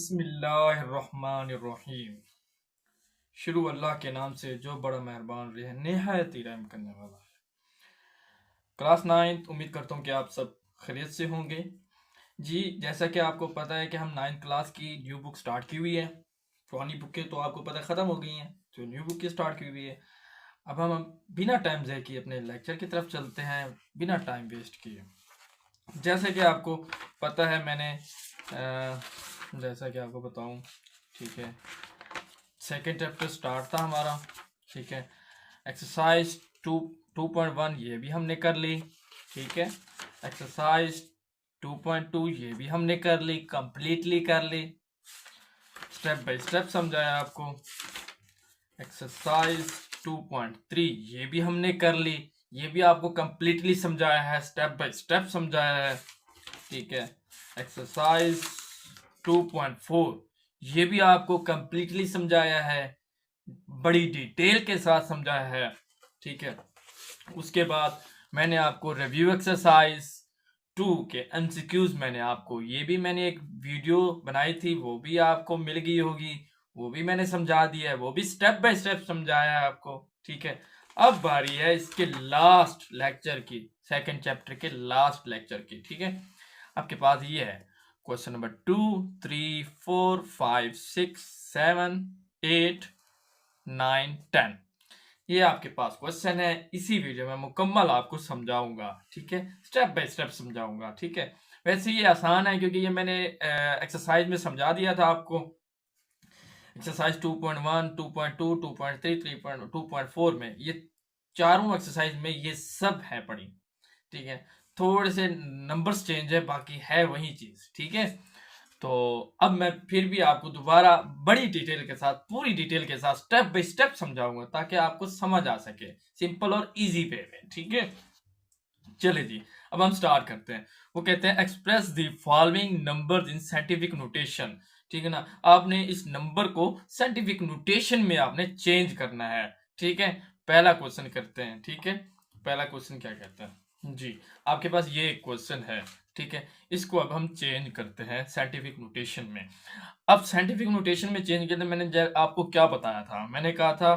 बिस्मिल्लाहिर्रहमानिर्रहीम। शुरू अल्लाह के नाम से जो बड़ा मेहरबान रहे निहायत ही रहम करने वाला है। क्लास 9 उम्मीद करता हूँ कि आप सब खैरियत से होंगे। जी, जैसा कि आपको पता है कि हम 9th क्लास की न्यू बुक स्टार्ट की हुई है। पुरानी बुकें तो आपको पता ख़त्म हो गई हैं, जो न्यू बुक की स्टार्ट की हुई है। अब हम बिना टाइम ज़ाय किए अपने लेक्चर की तरफ चलते हैं, बिना टाइम वेस्ट किए। जैसे कि आपको पता है जैसा कि आपको बताऊं, ठीक है, सेकेंड चैप्टर स्टार्ट था हमारा, ठीक है। एक्सरसाइज 2.1 ये भी हमने कर ली, ठीक है। एक्सरसाइज 2.2 ये भी हमने कर ली, कंप्लीटली कर ली, स्टेप बाय स्टेप समझाया आपको। एक्सरसाइज 2.3 ये भी हमने कर ली, ये भी आपको कंप्लीटली समझाया है, स्टेप बाय स्टेप समझाया है, ठीक है। एक्सरसाइज 2.4 ये भी आपको कंप्लीटली समझाया है, बड़ी डिटेल के साथ समझाया है, ठीक है। उसके बाद मैंने आपको रिव्यू एक्सरसाइज 2 के एमसीक्यूज मैंने एक वीडियो बनाई थी, वो भी आपको मिल गई होगी, वो भी मैंने समझा दिया है, वो भी स्टेप बाय स्टेप समझाया है आपको, ठीक है। अब बारी है इसके लास्ट लेक्चर की, सेकंड चैप्टर के लास्ट लेक्चर की, ठीक है। आपके पास ये है क्वेश्चन नंबर 2, 3, 4, 5, 6, 7, 8, 9, 10। ये आपके पास क्वेश्चन है। इसी वीडियो में मुकम्मल आपको समझाऊंगा, ठीक है, स्टेप बाय स्टेप समझाऊंगा, ठीक है। वैसे ये आसान है क्योंकि ये मैंने एक्सरसाइज में समझा दिया था आपको। एक्सरसाइज 2.1, 2.2, 2.3, 2.4 में ये चारों एक्सरसाइज में ये सब है पड़ी, ठीक है। थोड़े से नंबर्स चेंज है, बाकी है वही चीज, ठीक है। तो अब मैं फिर भी आपको दोबारा बड़ी डिटेल के साथ, पूरी डिटेल के साथ स्टेप बाय स्टेप समझाऊंगा ताकि आपको समझ आ सके सिंपल और इजी वे में, ठीक है। चले जी, अब हम स्टार्ट करते हैं। वो कहते हैं express the following numbers in scientific notation, ठीक है ना। आपने इस नंबर को साइंटिफिक नोटेशन में आपने चेंज करना है, ठीक है। पहला क्वेश्चन करते हैं, ठीक है। पहला क्वेश्चन क्या कहता है जी, आपके पास ये एक क्वेश्चन है, ठीक है। इसको अब हम चेंज करते हैं साइंटिफिक नोटेशन में। अब साइंटिफिक नोटेशन में चेंज करते मैंने आपको क्या बताया था, मैंने कहा था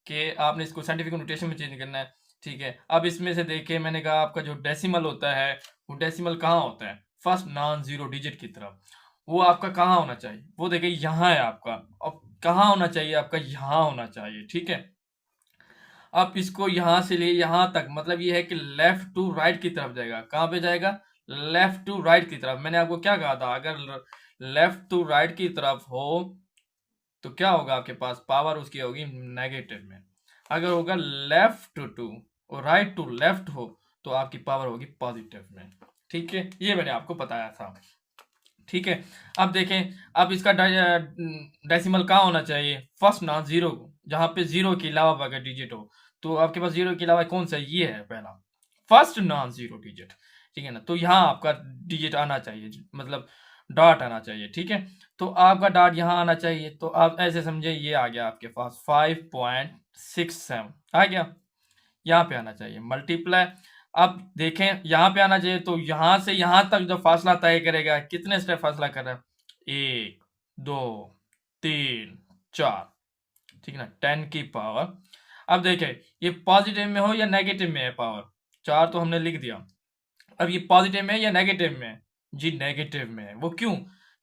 कि आपने इसको साइंटिफिक नोटेशन में चेंज करना है, ठीक है। अब इसमें से देखिए, मैंने कहा आपका जो डेसिमल होता है, वो डेसिमल कहाँ होता है, फर्स्ट नॉन जीरो डिजिट की तरफ। वो आपका कहाँ होना चाहिए, वो देखिए यहाँ है आपका। अब कहाँ होना चाहिए आपका, यहाँ होना चाहिए, ठीक है। अब इसको यहाँ से ले यहाँ तक, मतलब ये है कि लेफ्ट टू राइट की तरफ जाएगा। कहाँ पे जाएगा, लेफ्ट टू राइट की तरफ। मैंने आपको क्या कहा था, अगर लेफ्ट टू राइट की तरफ हो तो क्या होगा, आपके पास पावर उसकी होगी नेगेटिव में। अगर होगा लेफ्ट टू और राइट टू लेफ्ट हो तो आपकी पावर होगी पॉजिटिव में, ठीक है। ये मैंने आपको बताया था, ठीक है। अब देखें, अब इसका डेसिमल कहाँ होना चाहिए, फर्स्ट नॉन जीरो को, जहां पे जीरो के अलावा अगर डिजिट हो। तो आपके पास जीरो के अलावा कौन सा, ये है पहला फर्स्ट नॉन जीरो डिजिट, ठीक है ना। तो यहाँ आपका डिजिट आना चाहिए, मतलब डॉट आना चाहिए, ठीक है। तो आपका डॉट यहाँ आना चाहिए, तो आप ऐसे समझे ये आ गया आपके पास 5.67 आ गया, यहाँ पे आना चाहिए मल्टीप्लाई। अब देखें यहाँ पे आना चाहिए, तो यहाँ से यहाँ तक जो फासला तय करेगा, कितने स्टेप फासला कर रहा है, 1, 2, 3, 4, ठीक है ना, 10 की पावर। अब देखें ये पॉजिटिव में हो या नेगेटिव में है पावर, 4 तो हमने लिख दिया। अब ये पॉजिटिव में है या नेगेटिव में है, जी नेगेटिव में है। वो क्यों,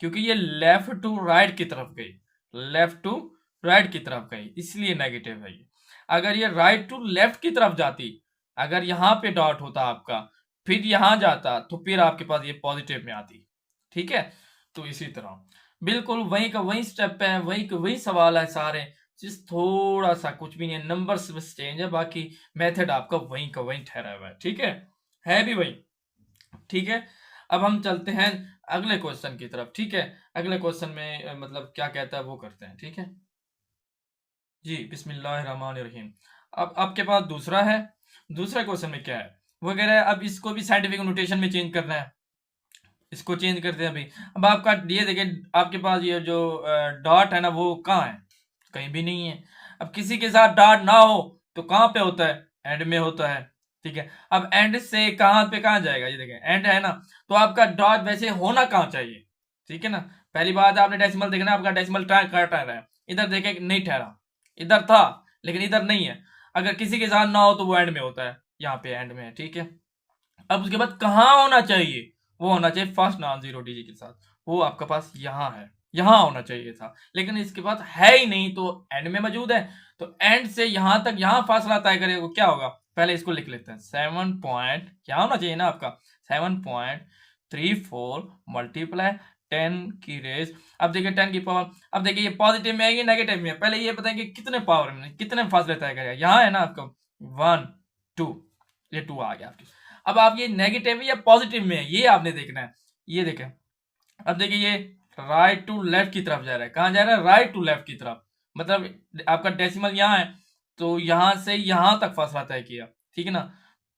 क्योंकि ये लेफ्ट टू राइट की तरफ गई, लेफ्ट टू राइट की तरफ गई, इसलिए नेगेटिव है ये। अगर ये राइट टू लेफ्ट की तरफ जाती, अगर यहाँ पे डॉट होता आपका, फिर यहाँ जाता, तो फिर आपके पास ये पॉजिटिव में आती, ठीक है। तो इसी तरह बिल्कुल वही का वही स्टेप है, वही का वही सवाल है सारे, जिस थोड़ा सा कुछ भी नहीं है, नंबर बस चेंज है, बाकी मेथड आपका वही का वही ठहरा हुआ है, ठीक है भी वही, ठीक है। अब हम चलते हैं अगले क्वेश्चन की तरफ, ठीक है। अगले क्वेश्चन में मतलब क्या कहता है वो करते हैं, ठीक है जी। बिस्मिल्लाहिर्रहमानिर्रहीम। अब आपके पास दूसरा है, दूसरा क्वेश्चन में क्या है, वो कह रहा है अब इसको भी साइंटिफिक नोटेशन में चेंज करना है। इसको चेंज करते हैं अभी। अब आपका ये देखिए, आपके पास ये जो डॉट है ना, वो कहाँ है, कहीं भी नहीं है। अब किसी के साथ डॉट ना हो तो कहाँ पे होता है, एंड में होता है, ठीक है। अब एंड से कहाँ पे कहाँ जाएगा, ये देखें एंड है ना, तो आपका डॉट वैसे होना कहाँ चाहिए, ठीक है ना। पहली बात आपने डेसिमल देखना, आपका डेसिमल ठहरा है, इधर देखे नहीं ठहरा, इधर था लेकिन इधर नहीं है। अगर किसी के साथ ना हो तो वो एंड में होता है, यहाँ पे एंड में है, ठीक है। अब उसके बाद कहाँ होना चाहिए, वो होना चाहिए फर्स्ट नॉन जीरो डिजिट के साथ, वो आपके पास यहाँ है, यहाँ होना चाहिए था, लेकिन इसके पास है ही नहीं, तो एंड में मौजूद है। तो एंड से यहाँ तक यहाँ फासला तय करेगा, क्या होगा, पहले इसको लिख लेते हैं। 7 पॉइंट क्या होना चाहिए ना आपका, 7.34 मल्टीप्लाई 10 की रेज। अब देखिए 10 की पावर, अब देखिए ये पॉजिटिव में है ये नेगेटिव में है, पहले ये बताएं कि कितने पावर में, कितने फासले तय करेगा। यहाँ है ना आपका 1 2, ये 2 आ गया आपकी। अब आप ये नेगेटिव या पॉजिटिव में है ये आपने देखना है। ये देखें, अब देखिए ये राइट टू लेफ्ट की तरफ जा रहा है, कहाँ जा रहा है, राइट टू लेफ्ट की तरफ, मतलब आपका डेसिमल यहाँ है तो यहाँ से यहाँ तक फासला तय किया, ठीक है ना,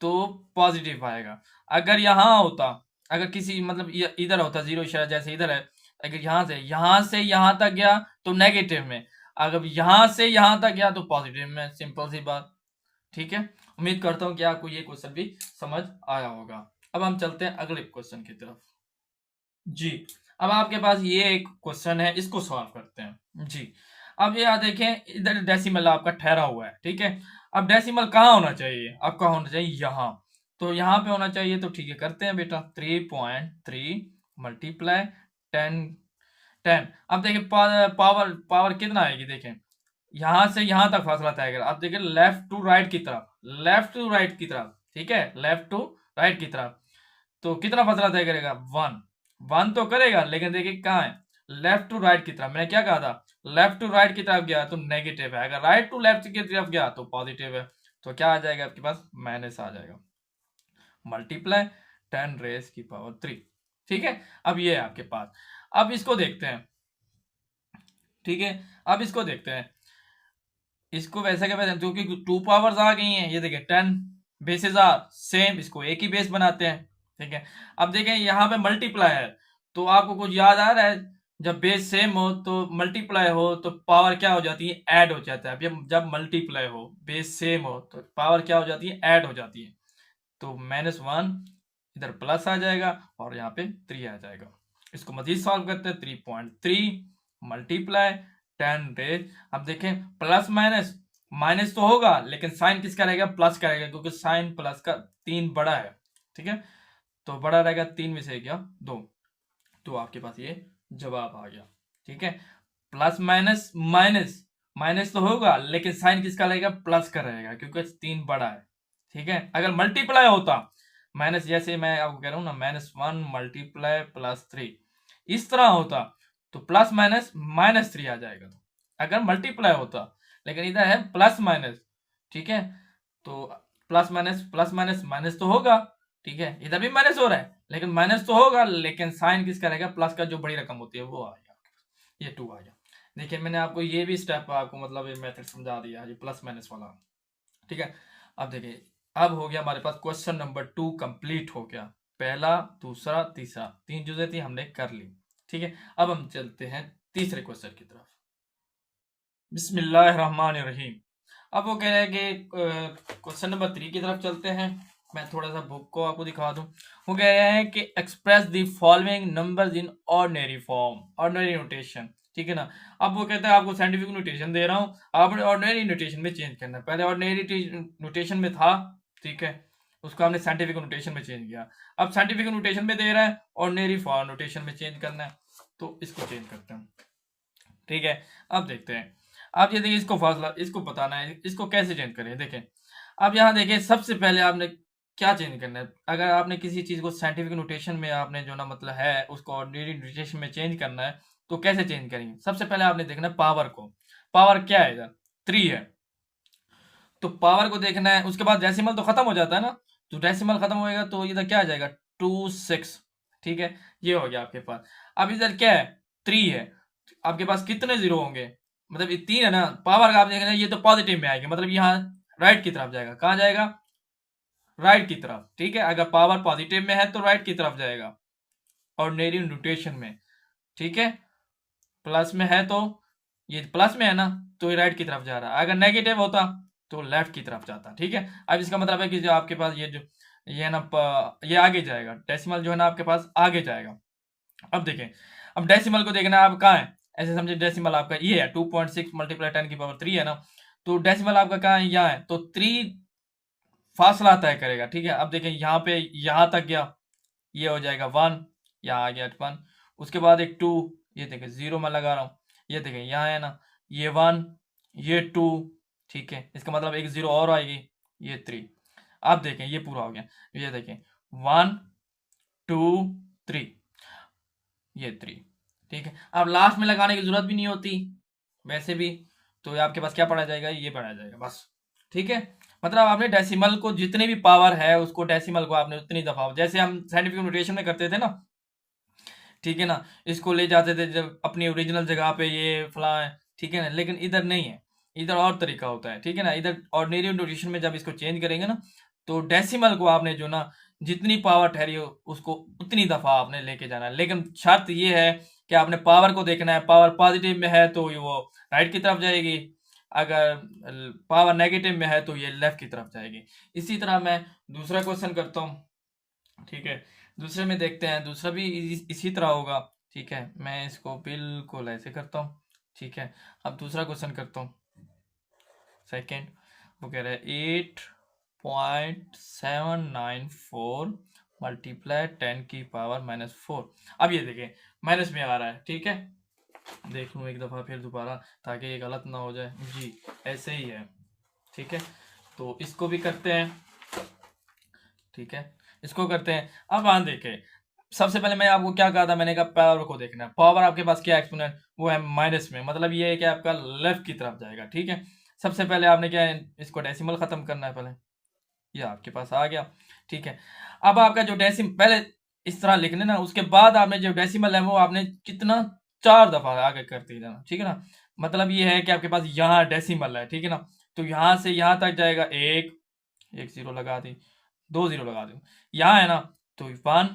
तो पॉजिटिव आएगा। अगर यहाँ होता, अगर किसी मतलब इधर होता 0 इशारा जैसे इधर है, अगर यहाँ से यहाँ तक गया तो नेगेटिव में, अगर यहाँ से यहाँ तक गया तो पॉजिटिव में, सिंपल सी बात, ठीक है। उम्मीद करता हूँ कि आपको ये क्वेश्चन भी समझ आया होगा। अब हम चलते हैं अगले क्वेश्चन की तरफ। जी, अब आपके पास ये एक क्वेश्चन है, इसको सॉल्व करते हैं जी। अब ये देखें, इधर डेसिमल आपका ठहरा हुआ है, ठीक है। अब डेसिमल कहाँ होना चाहिए, आपका होना चाहिए यहाँ, तो यहाँ पे होना चाहिए, तो ठीक है करते हैं बेटा। 3.3 मल्टीप्लाई 10। अब देखिए पावर पावर कितना आएगी, देखें यहाँ से यहाँ तक फासला तय करेगा। अब देखिए लेफ्ट टू राइट की तरफ, लेफ्ट टू राइट की तरफ, ठीक है, लेफ्ट टू राइट की तरफ, तो कितना फासला तय करेगा, 1 1 तो करेगा, लेकिन देखिए कहाँ है, लेफ्ट टू राइट की तरफ। मैंने क्या कहा था, लेफ्ट टू राइट की तरफ गया तो नेगेटिव है, अगर राइट टू लेफ्ट की तरफ गया तो पॉजिटिव है, तो क्या आ जाएगा आपके पास, माइनस आ जाएगा, मल्टीप्लाई 10 रेज की पावर 3, ठीक है। अब ये है आपके पास, अब इसको देखते हैं, ठीक है। अब इसको देखते हैं, इसको वैसे क्या वैसे, क्योंकि 2 पावर्स आ गई हैं, ये देखिए 10 बेसेस आर सेम, इसको एक ही बेस बनाते हैं, ठीक है। अब देखें यहाँ पे मल्टीप्लाई है, तो आपको कुछ याद आ रहा है, जब बेस सेम हो तो मल्टीप्लाई हो तो पावर क्या हो जाती है, ऐड हो जाता है। अब जब मल्टीप्लाई हो, बेस सेम हो, तो पावर क्या हो जाती है, ऐड हो जाती है, तो -1 इधर प्लस आ जाएगा और यहाँ पे 3 आ जाएगा। इसको मजीद सॉल्व करते हैं, 3.3 मल्टीप्लाई 10 रेज। अब देखें प्लस माइनस, माइनस तो होगा लेकिन साइन किसका रहेगा, प्लस का रहेगा, क्योंकि साइन प्लस का 3 बड़ा है, ठीक है, तो बड़ा रहेगा 3 में से क्या 2, तो आपके पास ये जवाब आ गया, ठीक है। प्लस माइनस माइनस, माइनस तो होगा लेकिन साइन किसका रहेगा, प्लस का रहेगा, क्योंकि 3 बड़ा है, ठीक है। अगर मल्टीप्लाई होता, माइनस जैसे मैं आपको कह रहा हूँ ना, -1 मल्टीप्लाई +3 इस तरह होता तो प्लस माइनस -3 आ जाएगा, तो अगर मल्टीप्लाई होता, लेकिन इधर है प्लस माइनस, ठीक है, तो प्लस माइनस माइनस तो होगा, ठीक है, इधर भी माइनस हो रहा है लेकिन माइनस तो होगा, लेकिन साइन किसका रहेगा, प्लस का, जो बड़ी रकम होती है वो आ गया, ये 2 आ गया। देखिए मैंने आपको ये भी स्टेप आपको मतलब ये मेथड समझा दिया, ये प्लस माइनस वाला, ठीक है। अब देखिए, अब हो गया हमारे पास क्वेश्चन नंबर 2 कंप्लीट हो गया, पहला दूसरा तीसरा 3 चीजें थी हमने कर ली, ठीक है। अब हम चलते हैं तीसरे क्वेश्चन की तरफ। बिस्मिल्लाहिर्रहमानिर्रहीम। अब वो कह रहे हैं कि क्वेश्चन नंबर 3 की तरफ चलते हैं, मैं थोड़ा सा बुक को आपको दिखा दूं। वो कह रहे हैं कि express the following numbers in ordinary form, ordinary notation, ठीक है ना। अब वो कहता है आपको साइंटिफिक नोटेशन दे रहा हूँ, आपने ऑर्डिनरी नोटेशन में चेंज करना है। पहले ऑर्डिनरी नोटेशन में था, ठीक है, उसको हमने साइंटिफिक नोटेशन में चेंज किया। अब साइंटिफिक नोटेशन में दे रहा है, ऑर्डिनरी फॉर्म नोटेशन में चेंज करना है, तो इसको चेंज करते हैं, ठीक है। अब देखते हैं, आप ये देखिए इसको फासला, इसको बताना है, इसको कैसे चेंज करें। देखें अब यहाँ देखिए, सबसे पहले आपने क्या चेंज करना है, अगर आपने किसी चीज को साइंटिफिक नोटेशन में आपने जो ना मतलब है उसको ऑर्डिनरी नोटेशन में चेंज करना है, तो कैसे चेंज करेंगे। सबसे पहले आपने देखना है पावर को, पावर क्या है, इधर 3 है, तो पावर को देखना है। उसके बाद डेसिमल तो खत्म हो जाता है ना, तो डेसिमल खत्म होएगा तो इधर क्या आ जाएगा 2 6, ठीक है, ये हो गया आपके पास। अब इधर क्या है 3 है, आपके पास कितने जीरो होंगे, मतलब ये 3 है ना, पावर का आप देखना ये तो पॉजिटिव में आएगी, मतलब यहाँ राइट की तरफ जाएगा, कहाँ जाएगा, राइट की तरफ, ठीक है। अगर पावर पॉजिटिव में है तो राइट की तरफ जाएगा ऑर्डिनरी नोटेशन में, ठीक है। प्लस में है तो ये प्लस में है ना, तो ये राइट की तरफ जा रहा है, अगर नेगेटिव होता तो लेफ्ट की तरफ जाता, ठीक है। अब इसका मतलब है कि जो आपके पास ये है ना ये आगे जाएगा, डेसिमल जो है ना आपके पास आगे जाएगा। अब देखें, अब डेसिमल को देखना है आप कहाँ है, ऐसे समझे डेसिमल आपका ये है 2.6 मल्टीप्लाई 10 की पावर 3 है ना, तो डेसिमल आपका कहाँ है, यहाँ है, तो 3 फासला तय करेगा। ठीक है, अब देखें यहाँ पे यहाँ तक गया, ये हो जाएगा 1, यहाँ आ गया 1, उसके बाद एक 2, ये देखें 0 मैं लगा रहा हूँ, ये देखें यहाँ है ना, ये 1, ये 2, ठीक है, इसका मतलब एक 0 और आएगी, ये 3। अब देखें ये पूरा हो गया, ये देखें 1 2 3, ये 3। ठीक है, अब लास्ट में लगाने की जरूरत भी नहीं होती वैसे भी, तो आपके पास क्या पढ़ा जाएगा, ये पढ़ा जाएगा बस। ठीक है, मतलब आपने डेसिमल को जितने भी पावर है उसको डेसिमल को आपने उतनी दफा, जैसे हम साइंटिफिक नोटेशन में करते थे ना, ठीक है ना, इसको ले जाते थे जब अपनी ओरिजिनल जगह पे ये फला है, ठीक है ना, लेकिन इधर नहीं है, इधर और तरीका होता है। ठीक है ना, इधर ऑर्डिनरी नोटेशन में जब इसको चेंज करेंगे ना, तो डेसिमल को आपने जो ना जितनी पावर ठहरी हो उसको उतनी दफा आपने लेके जाना है, लेकिन शर्त ये है कि आपने पावर को देखना है, पावर पॉजिटिव में है तो वो राइट की तरफ जाएगी, अगर पावर नेगेटिव में है तो ये लेफ्ट की तरफ जाएगी। इसी तरह मैं दूसरा क्वेश्चन करता हूँ। ठीक है, दूसरे में देखते हैं, दूसरा भी इसी तरह होगा। ठीक है, मैं इसको बिल्कुल ऐसे करता हूँ। ठीक है, अब दूसरा क्वेश्चन करता हूँ, सेकेंड। वो कह रहा है 8.794 मल्टीप्लाई 10 की पावर -4। अब ये देखें माइनस में आ रहा है। ठीक है, देख लूँ एक दफ़ा फिर दोबारा ताकि ये गलत ना हो जाए। जी ऐसे ही है। ठीक है, तो इसको भी करते हैं। ठीक है, इसको करते हैं। अब हाँ देखें, सबसे पहले मैं आपको क्या कहा था, मैंने कहा पावर को देखना है। पावर आपके पास क्या एक्सपोनेंट, वो है माइनस में, मतलब ये है कि आपका लेफ्ट की तरफ जाएगा। ठीक है, सबसे पहले आपने क्या है, इसको डेसिमल खत्म करना है पहले, ये आपके पास आ गया। ठीक है, अब आपका जो पहले इस तरह लिखने ना, उसके बाद आपने जो डेसिमल है वो आपने कितना 4 दफा आगे करते जाना। ठीक है ना, मतलब ये है कि आपके पास यहाँ डेसिमल है। ठीक है ना, तो यहाँ से यहाँ तक जाएगा, एक 0 लगा दी, 2 0 लगा दी, यहाँ है ना तो 1।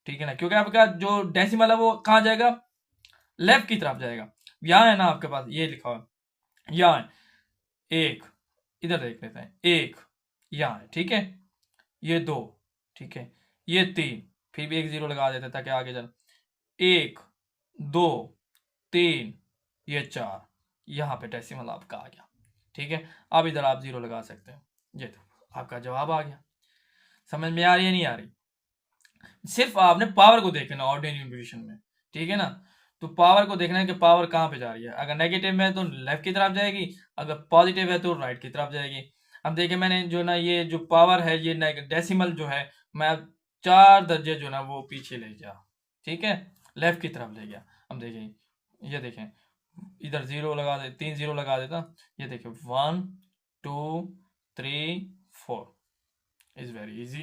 ठीक है ना, क्योंकि आपका जो डेसिमल है वो कहाँ जाएगा, लेफ्ट की तरफ जाएगा। यहाँ है ना आपके पास ये लिखा हुआ, यहाँ है एक, इधर देख लेते हैं, एक यहाँ है। ठीक है, ये 2, ठीक है, ये 3, फिर भी एक 0 लगा देते ताकि आगे चल, 1 2 3, ये 4, यहाँ पे डेसिमल आपका आ गया। ठीक है, अब इधर आप 0 लगा सकते हैं। ये तो आपका जवाब आ गया। समझ में आ रही है नहीं आ रही, सिर्फ आपने पावर को देखना ऑर्डिनरी इंडिविजुअल में। ठीक है ना, तो पावर को देखना है कि पावर कहाँ पे जा रही है, अगर नेगेटिव में है तो लेफ्ट की तरफ जाएगी, अगर पॉजिटिव है तो राइट की तरफ जाएगी। अब देखिए मैंने जो ना ये जो पावर है ये डेसिमल जो है, मैं 4 दर्जे जो ना वो पीछे ले गया। ठीक है, लेफ्ट की तरफ ले गया। अब देखिए, ये देखें इधर 0 लगा दे, 3 0 लगा देता, ये देखिए 1 2 3 4, इज वेरी इजी।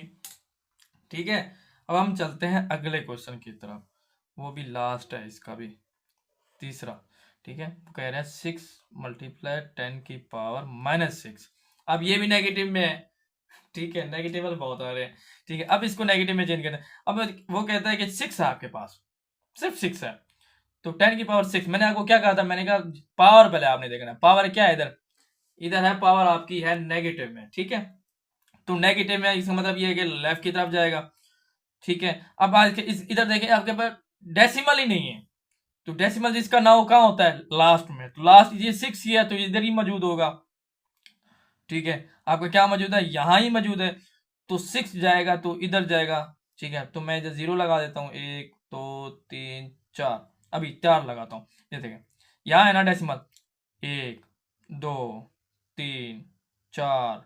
ठीक है, अब हम चलते हैं अगले क्वेश्चन की तरफ, वो भी लास्ट है इसका भी, तीसरा। ठीक है, वो कह रहे हैं 6 मल्टीप्लाई 10 की पावर -6। अब ये भी नेगेटिव में है। ठीक है, नेगेटिव बहुत आ रहे हैं। ठीक है, अब इसको नेगेटिव में चेंज करते हैं। अब वो कहता है कि 6 है आपके पास, सिर्फ 6 है, तो 10 की पावर 6। मैंने आपको क्या कहा था, मैंने कहा पावर पहले आपने देखना है, पावर क्या है इधर, इधर है पावर आपकी है नेगेटिव में। ठीक है, तो नेगेटिव में इसका मतलब ये है कि लेफ्ट की तरफ जाएगा। ठीक है, अब आज के इधर देखें आपके पास डेसिमल ही नहीं है, तो डेसिमल जिसका ना हो कहाँ होता है, लास्ट में, तो लास्ट ये 6 ही है तो इधर ही मौजूद होगा। ठीक है, आपका क्या मौजूद है, यहाँ ही मौजूद है, तो 6 जाएगा तो इधर जाएगा। ठीक है, तो मैं इधर 0 लगा देता हूँ, 1 2 3 4, अभी 4 लगाता हूँ। ये देखें यहाँ है ना डेसिमल, 1 2 3 4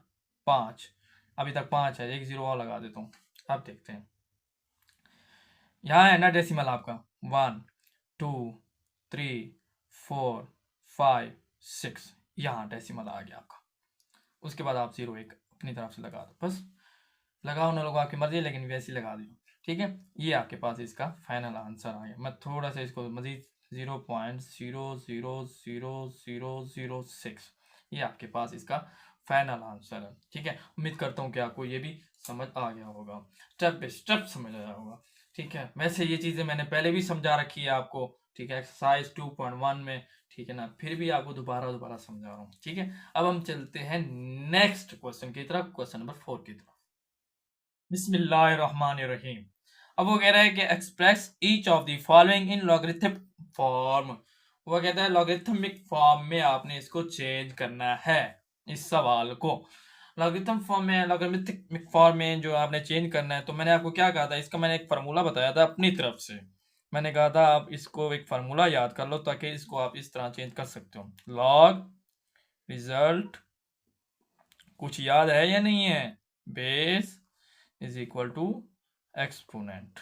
5, अभी तक 5 है, एक 0 और लगा देता हूँ। अब देखते हैं, यहाँ है ना डेसिमल आपका 1 2 3 4 5 6, यहाँ डेसिमल आ गया आपका। उसके बाद आप 0 1 अपनी तरफ से लगा दो, बस लगाओ ना लगाओ आपकी मर्जी, लेकिन वैसे ही लगा दियो। ठीक है, ये आपके पास इसका फाइनल आंसर आ गया। मैं थोड़ा सा इसको मजीद 0.0000006, ये आपके पास इसका फाइनल आंसर है। ठीक है, उम्मीद करता हूँ कि आपको ये भी समझ आ गया होगा, स्टेप बाय स्टेप समझ आया होगा। ठीक है, वैसे ये चीज़ें मैंने पहले भी समझा रखी है आपको। ठीक है, एक्सरसाइज 2.1 में। ठीक है ना, फिर भी आपको दोबारा समझा रहा हूँ। ठीक है, अब हम चलते हैं नेक्स्ट क्वेश्चन की तरफ, क्वेश्चन नंबर 4 की तरफ। बिस्मिल्लाहिर्रहमानिर्रहीम। अब वो कह रहा है कि express each of the following in logarithmic form. वो कहता है लॉगरिथमिक फॉर्म में आपने इसको चेंज करना है, इस सवाल को लॉगरिथम फॉर्म में, लॉगरिथमिक फॉर्म में जो आपने चेंज करना है। तो मैंने आपको क्या कहा था, इसका मैंने एक फार्मूला बताया था अपनी तरफ से। मैंने कहा था आप इसको एक फार्मूला याद कर लो ताकि इसको आप इस तरह चेंज कर सकते हो। लॉग रिजल्ट कुछ याद है या नहीं है, base is equal to exponent.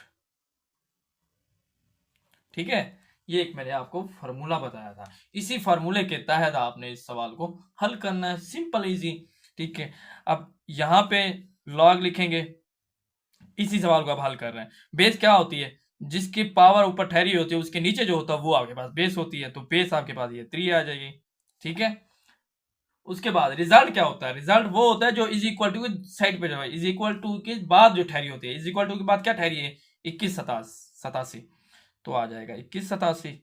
ठीक है, ये एक मैंने आपको फार्मूला बताया था। इसी फार्मूले के तहत आपने इस सवाल को हल करना है, सिंपल इजी। ठीक है, अब यहाँ पे लॉग लिखेंगे, इसी सवाल को आप हल कर रहे हैं। बेस क्या होती है, जिसकी पावर ऊपर ठहरी होती है उसके नीचे जो होता है वो आपके पास बेस होती है, तो बेस आपके पास ये 3 आ जाएगी। ठीक है, उसके बाद रिजल्ट क्या होता है, रिजल्ट वो होता है जो इज इक्वल टू की साइड पे जो है, इज इक्वल टू के बाद जो ठहरी होती है, इज इक्वल टू के बाद क्या ठहरी है 2187, तो आ जाएगा 2187।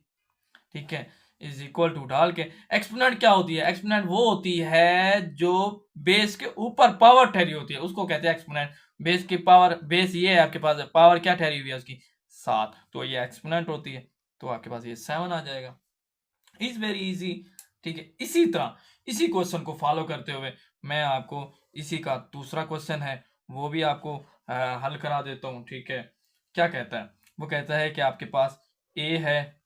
ठीक है, इज इक्वल टू डाल के एक्सपोनेंट क्या होती है, एक्सपोनेंट वो होती है जो बेस के ऊपर पावर ठहरी होती है उसको कहते हैं एक्सपोनेंट। बेस की पावर, बेस ये है आपके पास, पावर क्या ठहरी हुई है उसकी 7, तो ये एक्सपोनेंट होती है, तो आपके पास ये 7 आ जाएगा। Is very easy. ठीक है, इसी तरह इसी क्वेश्चन को फॉलो करते हुए मैं आपको इसी का दूसरा क्वेश्चन है वो भी आपको हल करा देता हूँ। ठीक है, क्या कहता है, वो कहता है कि आपके पास ए है,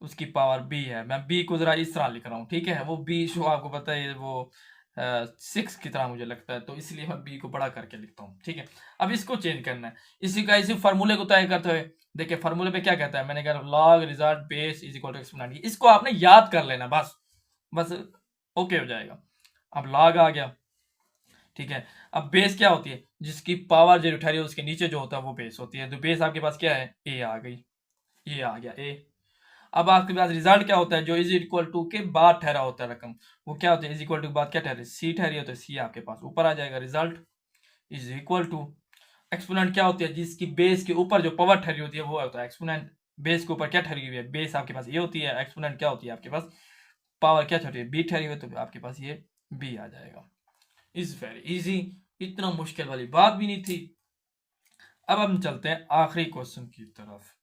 उसकी पावर बी है। मैं बी को जरा इस तरह लिख रहा हूँ। ठीक है, वो बी जो आपको पता है वो 6 की तरह मुझे लगता है, तो इसलिए मैं बी को बड़ा करके लिखता हूँ। ठीक है, अब इसको चेंज करना है, इसी फार्मूले को तय करते हुए। देखिए फार्मूले पे क्या कहता है, मैंने कहा log result base is equal to exponent, इसको आपने याद कर लेना बस, बस ओके हो जाएगा। अब लॉग आ गया। ठीक है, अब बेस क्या होती है, जिसकी पावर जो उठा रही है उसके नीचे जो होता है वो बेस होती है, तो बेस आपके पास क्या है, ए आ गई, ये आ गया ए। अब आपके पास रिजल्ट क्या होता है, जो इज इक्वल टू के बाद ठहरा होता है रकम, वो क्या होता है, इज इक्वल टू के बाद क्या ठहरे, सी ठहरी है, तो सी आपके पास ऊपर आ जाएगा। Result is equal to exponent क्या होती है, जिसकी बेस के ऊपर जो पावर ठहरी होती है वो होता है एक्सपोनेंट। बेस के ऊपर क्या ठहरी हुई है, बेस आपके पास ये होती है, एक्सपोनेंट क्या होती है आपके पास, पावर क्या ठहरी है, बी ठहरी हुई है, तो आपके पास ये बी आ जाएगा। इज वेरी इजी, इतना मुश्किल वाली बात भी नहीं थी। अब हम चलते हैं आखिरी क्वेश्चन की तरफ।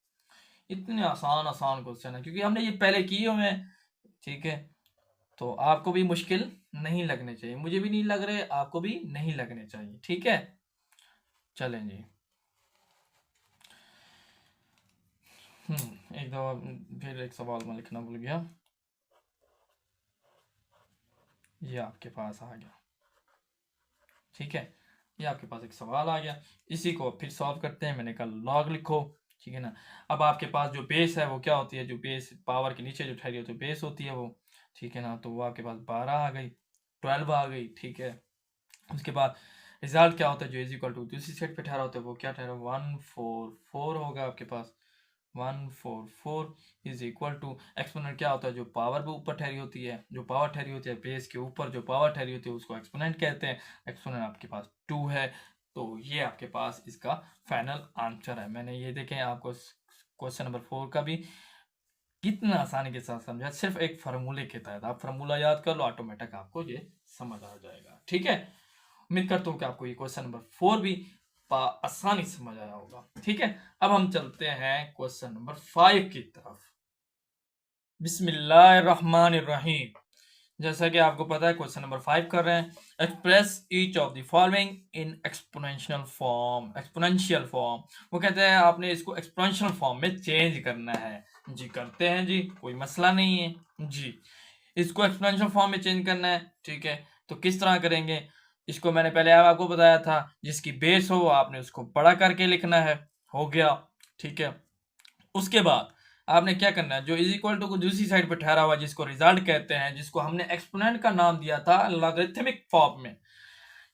इतने आसान आसान क्वेश्चन है क्योंकि हमने ये पहले किए हुए हैं। ठीक है, तो आपको भी मुश्किल नहीं लगने चाहिए, मुझे भी नहीं लग रहे, आपको भी नहीं लगने चाहिए। ठीक है, चलें जी। एक दफा फिर एक सवाल मैं लिखना भूल गया, ये आपके पास आ गया। ठीक है, ये आपके पास एक सवाल आ गया, इसी को फिर सॉल्व करते हैं। मैंने कहा लॉग लिखो। ठीक है ना, अब आपके पास जो बेस है वो क्या होती है, जो बेस पावर के नीचे जो ठहरी होती है बेस होती है वो। ठीक है ना, तो वो आपके पास 12 आ गई, 12 आ गई। ठीक है, उसके बाद रिजल्ट क्या होता है, जो इज इक्वल टू दूसरी साइड पे ठहरा होता है वो क्या ठहरा, 144 होगा आपके पास। 144 इज इक्वल टू एक्सपोनेंट क्या होता है, जो पावर पे ऊपर ठहरी होती है, जो पावर ठहरी होती है बेस के ऊपर जो पावर ठहरी होती है उसको एक्सपोनेंट कहते हैं। एक्सपोनेंट आपके पास 2 है, तो ये आपके पास इसका फाइनल आंसर है। मैंने ये देखें आपको क्वेश्चन नंबर 4 का भी कितना आसानी के साथ समझा, सिर्फ एक फार्मूले के तहत। आप फार्मूला याद कर लो, ऑटोमेटिक आपको ये समझ आ जाएगा। ठीक है, उम्मीद करता हूँ कि आपको ये क्वेश्चन नंबर 4 भी आसानी से समझ आया होगा। ठीक है, अब हम चलते हैं क्वेश्चन नंबर 5 की तरफ। बिस्मिल्लाहिर्रहमानिर्रहीम। जैसा कि आपको पता है क्वेश्चन नंबर 5 कर रहे हैं, express each of the following in exponential form. Exponential form, वो कहते हैं आपने इसको एक्सपोनेंशियल फॉर्म में चेंज करना है जी। करते हैं जी, कोई मसला नहीं है जी, इसको एक्सपोनेंशियल फॉर्म में चेंज करना है। ठीक है, तो किस तरह करेंगे, इसको मैंने पहले आपको बताया था, जिसकी बेस हो आपने उसको बड़ा करके लिखना है, हो गया। ठीक है, उसके बाद आपने क्या करना है, जो इज इक्वल टू को दूसरी साइड पे ठहरा हुआ जिसको रिजल्ट कहते हैं, जिसको हमने एक्सपोनेंट का नाम दिया था लॉगरिथमिक फॉर्म में,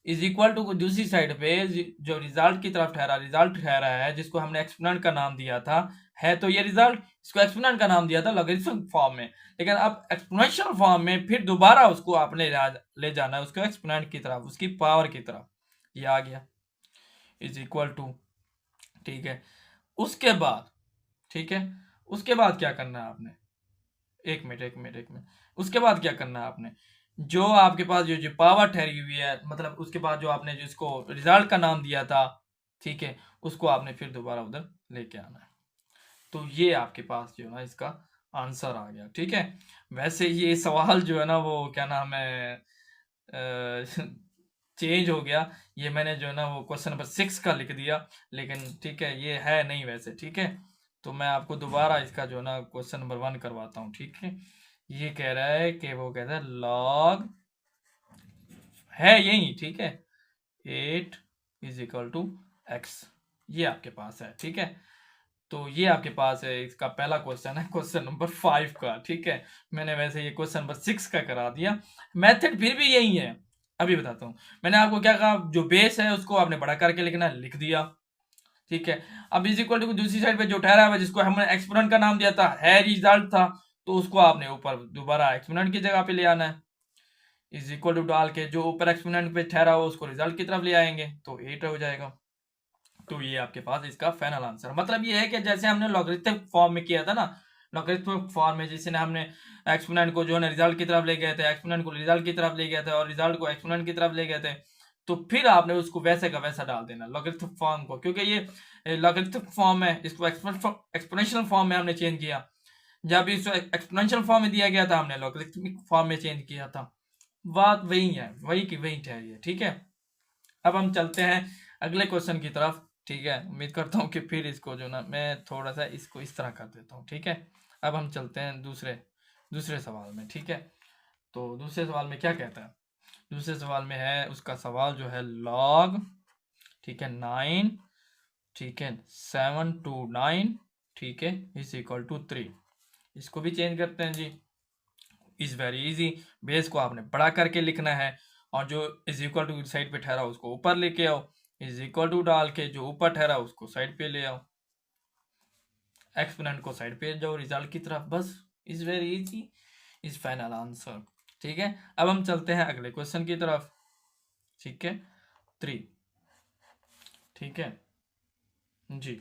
इज इक्वल टू को दूसरी साइड पे जो रिजल्ट की तरफ ठहरा, रिजल्ट ठहरा है जिसको हमने एक्सपोनेंट का नाम दिया था, है तो ये रिजल्ट, इसको एक्सपोनेंट का नाम दिया था लॉगरिथमिक फॉर्म में। लेकिन अब एक्सपोनेंशियल फॉर्म में फिर दोबारा उसको आपने ले जाना है उसको एक्सपोनेंट की तरफ, उसकी पावर की तरफ। ये आ गया इज इक्वल टू। ठीक है, उसके बाद, ठीक है, उसके बाद क्या करना है आपने, एक मिनट, उसके बाद क्या करना है आपने, जो आपके पास जो पावर ठहरी हुई है, मतलब उसके बाद जो आपने जिसको रिजल्ट का नाम दिया था, ठीक है, उसको आपने फिर दोबारा उधर लेके आना है। तो ये आपके पास जो है ना इसका आंसर आ गया। ठीक है, वैसे ये सवाल जो है ना वो क्या नाम है चेंज हो गया, ये मैंने जो है ना वो क्वेश्चन नंबर 6 का लिख दिया, लेकिन ठीक है ये है नहीं वैसे। ठीक है, तो मैं आपको दोबारा इसका जो है ना क्वेश्चन नंबर 1 करवाता हूँ। ठीक है, ये कह रहा है कि वो कहता है लॉग है यही, ठीक है, 8 इज इक्वल टू एक्स, ये आपके पास है। ठीक है, तो ये आपके पास है, इसका पहला क्वेश्चन है क्वेश्चन नंबर 5 का। ठीक है, मैंने वैसे ये क्वेश्चन नंबर 6 का करा दिया, मेथड फिर भी यही है। अभी बताता हूँ, मैंने आपको क्या कहा, जो बेस है उसको आपने बड़ा करके लिखना है, लिख दिया। ठीक है, अब इज इक्वल टू दूसरी साइड पे जो ठहरा हुआ जिसको हमने एक्सपोनेंट का नाम दिया था, है रिजल्ट था, तो उसको आपने ऊपर दोबारा एक्सपोनेंट की जगह पे ले आना है। इज इक्वल टू डाल के जो ऊपर एक्सपोनेंट पे ठहरा हो उसको रिजल्ट की तरफ ले आएंगे, तो 8 हो जाएगा। तो ये आपके पास इसका फाइनल आंसर, मतलब ये है कि जैसे हमने लॉगरिथमिक फॉर्म में किया था ना, लॉगरिथमिक फॉर्म में जिसने हमने एक्सपोनेंट को जो है रिजल्ट की तरफ ले गए थे, एक्सपोनेंट को रिजल्ट की तरफ ले गए थे और रिजल्ट को एक्सपोनेंट की तरफ ले गए थे, तो फिर आपने उसको वैसे का वैसा डाल देना लॉगरिथमिक फॉर्म को, क्योंकि ये लॉगरिथमिक फॉर्म है, इसको एक्सपोनेंशियल फॉर्म में हमने चेंज किया। जब इसको एक्सपोनेंशियल फॉर्म में दिया गया था हमने लॉगरिथमिक फॉर्म में चेंज किया था। बात वही है, वही की वही ठहरी है। ठीक है, अब हम चलते हैं अगले क्वेश्चन की तरफ। ठीक है, उम्मीद करता हूँ कि फिर इसको जो ना मैं थोड़ा सा इसको इस तरह कर देता हूँ। ठीक है, अब हम चलते हैं दूसरे दूसरे सवाल में। ठीक है, तो दूसरे सवाल में क्या कहता है, दूसरे सवाल में है उसका सवाल जो है लॉग, ठीक है 9, ठीक है 7 to 9, ठीक है इज इक्वल टू 3। इसको भी चेंज करते हैं जी, इज वेरी इजी, बेस को आपने बड़ा करके लिखना है और जो इज इक्वल टू साइड पे ठहरा उसको ऊपर लेके आओ, इज इक्वल टू डाल के जो ऊपर ठहरा उसको साइड पे ले आओ, एक्सपोनेंट को साइड पे जाओ रिजल्ट की तरफ, बस is very easy, is final answer. ठीक है, अब हम चलते हैं अगले क्वेश्चन की तरफ। ठीक है 3, ठीक है जी,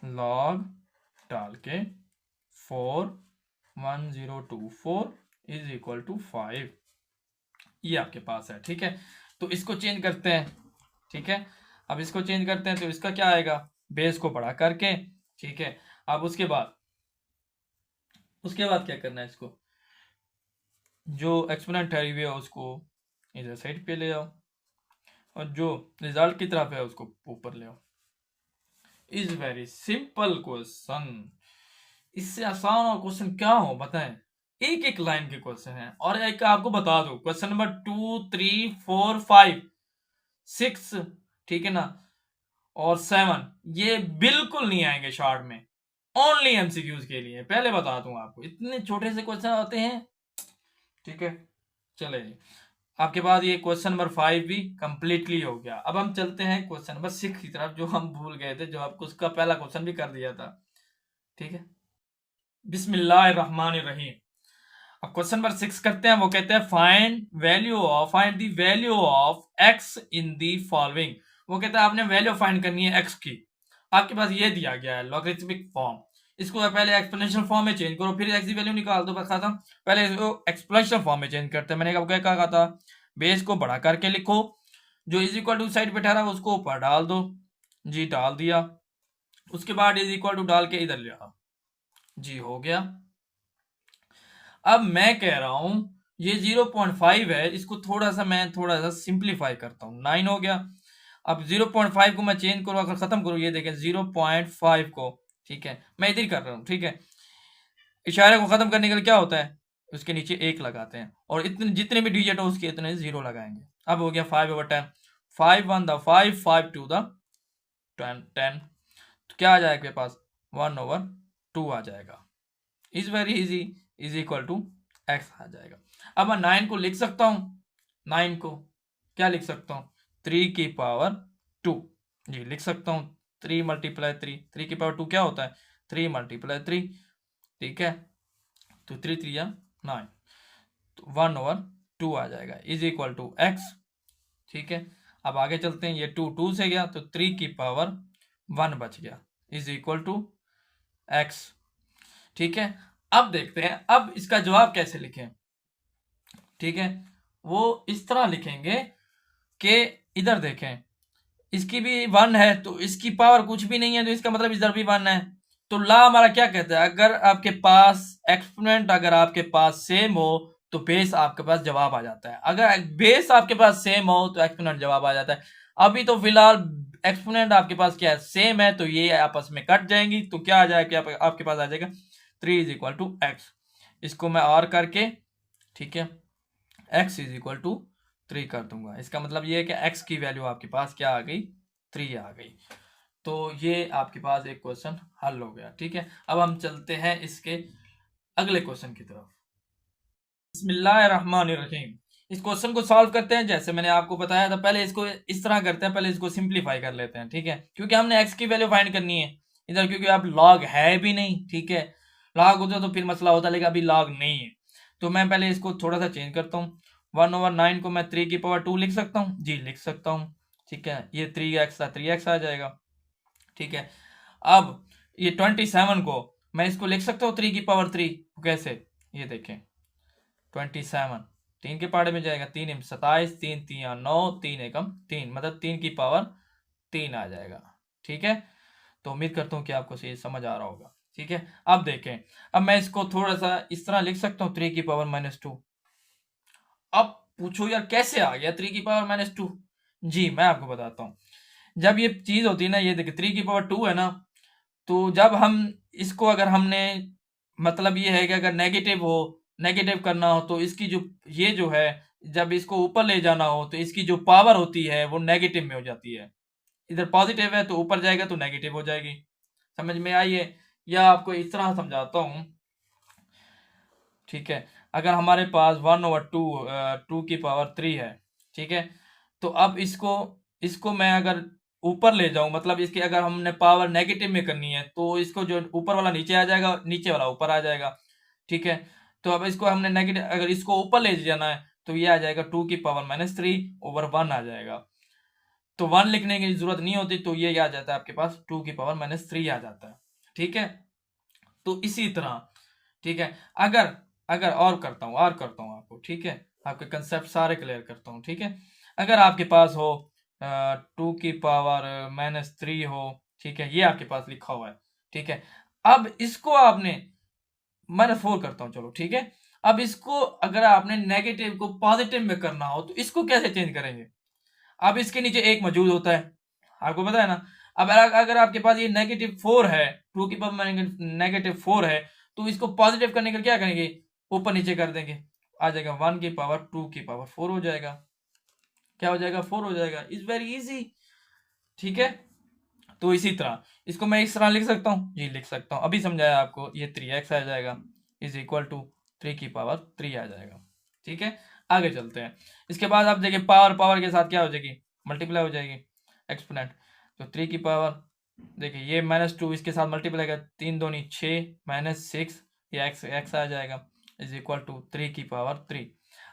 लॉग डाल के 41024 इज इक्वल टू 5, ये आपके पास है। ठीक है, तो इसको चेंज करते हैं। ठीक है, अब इसको चेंज करते हैं तो इसका क्या आएगा, बेस को बड़ा करके। ठीक है, अब उसके बाद क्या करना है, इसको जो एक्सपोनेंट ठहरी हुई है उसको इधर साइड पे ले आओ और जो रिजल्ट की तरफ है उसको ऊपर ले आओ। इज वेरी सिंपल क्वेश्चन, इससे आसान और क्वेश्चन क्या हो बताएं, एक एक लाइन के क्वेश्चन है। और एक आपको बता दो, क्वेश्चन नंबर 2, 3, 4, 5, 6, ठीक है ना, और 7 ये बिल्कुल नहीं आएंगे शॉर्ट में, ओनली एमसीक्यूज के लिए, पहले बता दूं आपको, इतने छोटे से क्वेश्चन आते हैं। ठीक है, चले जी, आपके पास ये क्वेश्चन नंबर 5 भी कंप्लीटली हो गया। अब हम चलते हैं क्वेश्चन नंबर 6 की तरफ, जो हम भूल गए थे, जो आपको उसका पहला क्वेश्चन भी कर दिया था। ठीक है, बिस्मिल्लाहिर्रहमानिर्रहीम। अब क्वेश्चन नंबर 6 करते हैं, वो कहते हैं find the value of x in the following. वो कहता है आपने वैल्यू फाइंड करनी है एक्स की, आपके पास ये दिया गया है लॉगरिथमिक फॉर्म, इसको पहले एक्सपोनेंशियल फॉर्म में चेंज करो, फिर एक्स की वैल्यू निकाल दो, बस खत्म। पहले इसको एक्सपोनेंशियल फॉर्म में चेंज करते हैं। मैंने क्या कहा था, बेस को बड़ा करके लिखो, जो इज इक्वल टू साइड पे ठहरा उसको ऊपर डाल दो, जी डाल दिया, उसके बाद इज इक्वल टू डाल के इधर ले आओ, जी हो गया। अब मैं कह रहा हूं ये 0.5 है, इसको मैं थोड़ा सा सिंप्लीफाई करता हूं, 9 हो गया। अब 0.5 को मैं चेंज करूं, अगर खत्म करूं, ये देखें 0.5 को, ठीक है मैं इधर ही कर रहा हूं। ठीक है, इशारे को खत्म करने के लिए क्या होता है, उसके नीचे 1 लगाते हैं और इतने जितने भी डिजिट हो उसके इतने 0 लगाएंगे। अब हो गया 5/10, 5 1 द 5, 5 2 द 10, तो क्या आ जाएगा आपके पास, 1/2 आ जाएगा। Is very easy, is equal to x आ जाएगा। अब मैं 9 को लिख सकता हूं, 9 को क्या लिख सकता हूं, 3 की पावर 2, जी लिख सकता हूं, 3 × 3, 3 की पावर 2 क्या होता है, 3 × 3, ठीक है, तो 3 3 या 9, तो 1/2 आ जाएगा, इज इक्वल टू एक्स। ठीक है, अब आगे चलते हैं, ये 2 2 से गया तो 3 की पावर 1 बच गया, इज इक्वल टू एक्स। ठीक है, अब देखते हैं अब इसका जवाब कैसे लिखें। ठीक है, वो इस तरह लिखेंगे कि इधर देखें, इसकी भी 1 है तो इसकी पावर कुछ भी नहीं है, तो इसका मतलब इधर भी 1 है। तो ला हमारा क्या कहता है, अगर आपके पास एक्सपोनेंट अगर आपके पास सेम हो तो बेस आपके पास जवाब आ जाता है, अगर बेस आपके पास सेम हो तो एक्सपोनेंट जवाब आ जाता है। अभी तो फिलहाल एक्सपोनेंट आपके पास क्या है, सेम है, तो ये आपस में कट जाएंगी, तो क्या आ जाएगा, आपके पास आ जाएगा 3 इज इक्वल टू एक्स। इसको मैं और करके, ठीक है, x इज इक्वल टू 3 कर दूंगा। इसका मतलब ये है कि x की वैल्यू आपके पास क्या आ गई, 3 आ गई। तो ये आपके पास एक क्वेश्चन हल हो गया। ठीक है, अब हम चलते हैं इसके अगले क्वेश्चन की तरफ। बिस्मिल्लाहिर्रहमानिर्रहीम। इस क्वेश्चन को सॉल्व करते हैं, जैसे मैंने आपको बताया था। पहले इसको इस तरह करते हैं, पहले इसको सिंप्लीफाई कर लेते हैं, ठीक है, क्योंकि हमने x की वैल्यू फाइंड करनी है इधर, क्योंकि अब log है भी नहीं, ठीक है, log होता तो फिर मसला होता, लेकिन अभी log नहीं है। तो मैं पहले इसको थोड़ा सा चेंज करता हूँ। 1/9 को मैं 3 की पावर 2 लिख सकता हूँ, जी लिख सकता हूँ, ठीक है। ये 3x था, 3x आ जाएगा, ठीक है। अब ये 27 को मैं इसको लिख सकता हूँ 3 की पावर 3, कैसे, ये देखें, 27 3 के पहाड़े में जाएगा, 3 27, 3 3 9, 3 एकम 3, मतलब 3 की पावर 3 आ जाएगा, ठीक है। तो उम्मीद करता हूँ कि आपको ये समझ आ रहा होगा, ठीक है। अब देखें, अब मैं इसको थोड़ा सा इस तरह लिख सकता हूँ, 3 की पावर -2। अब पूछो यार कैसे आ गया 3 की पावर -2? जी मैं आपको बताता हूँ। जब ये चीज होती है ना, ये देखिए 3 की पावर 2 है ना, तो जब हम इसको अगर हमने, मतलब ये है कि अगर नेगेटिव हो, नेगेटिव करना हो, तो इसकी जो ये जो है, जब इसको ऊपर ले जाना हो तो इसकी जो पावर होती है वो नेगेटिव में हो जाती है। इधर पॉजिटिव है तो ऊपर जाएगा तो नेगेटिव हो जाएगी। समझ में आई है? या आपको इस तरह समझाता हूँ, ठीक है। अगर हमारे पास 1/2 2 की पावर 3 है, ठीक है, तो अब इसको इसको मैं अगर ऊपर ले जाऊं, मतलब इसकी अगर हमने पावर नेगेटिव में करनी है, तो इसको जो ऊपर वाला नीचे आ जाएगा, नीचे वाला ऊपर आ जाएगा, ठीक है। तो अब इसको हमने नेगेटिव, अगर इसको ऊपर ले जाना है तो ये आ जाएगा 2 की पावर -3/1 आ जाएगा। तो 1 लिखने की जरूरत नहीं होती, तो ये आ जाता है आपके पास 2 की पावर -3 आ जाता है, ठीक है। तो इसी तरह, ठीक है, अगर अगर और करता हूँ आपको, ठीक है, आपके कंसेप्ट सारे क्लियर करता हूँ, ठीक है। अगर आपके पास हो 2 की पावर -3 हो, ठीक है, ये आपके पास लिखा हुआ है, ठीक है। अब इसको आपने -4 करता हूँ, चलो ठीक है। अब इसको अगर आपने नेगेटिव को पॉजिटिव में करना हो तो इसको कैसे चेंज करेंगे? अब इसके नीचे एक मौजूद होता है, आपको पता है ना। अब अगर आपके पास ये -4 है, 2 की पावर -4 है, तो इसको पॉजिटिव करने के लिए क्या करेंगे, ऊपर नीचे कर देंगे, आ जाएगा 1 की पावर 2 की पावर 4 हो जाएगा। क्या हो जाएगा? 4 हो जाएगा। इज वेरी इजी, ठीक है। तो इसी तरह इसको मैं इस तरह लिख सकता हूँ, जी लिख सकता हूँ, अभी समझाया आपको। ये 3x आ जाएगा इज इक्वल टू 3 की पावर 3 आ जाएगा, ठीक है। आगे चलते हैं। इसके बाद आप देखिए पावर पावर के साथ क्या हो जाएगी, मल्टीप्लाई हो जाएगी, एक्सपोनेंट। तो 3 की पावर, देखिए ये -2 इसके साथ मल्टीप्लाई कर, 3 दूनी 6 -6, ये x आ जाएगा इज इक्वल टू 3 की पावर 3।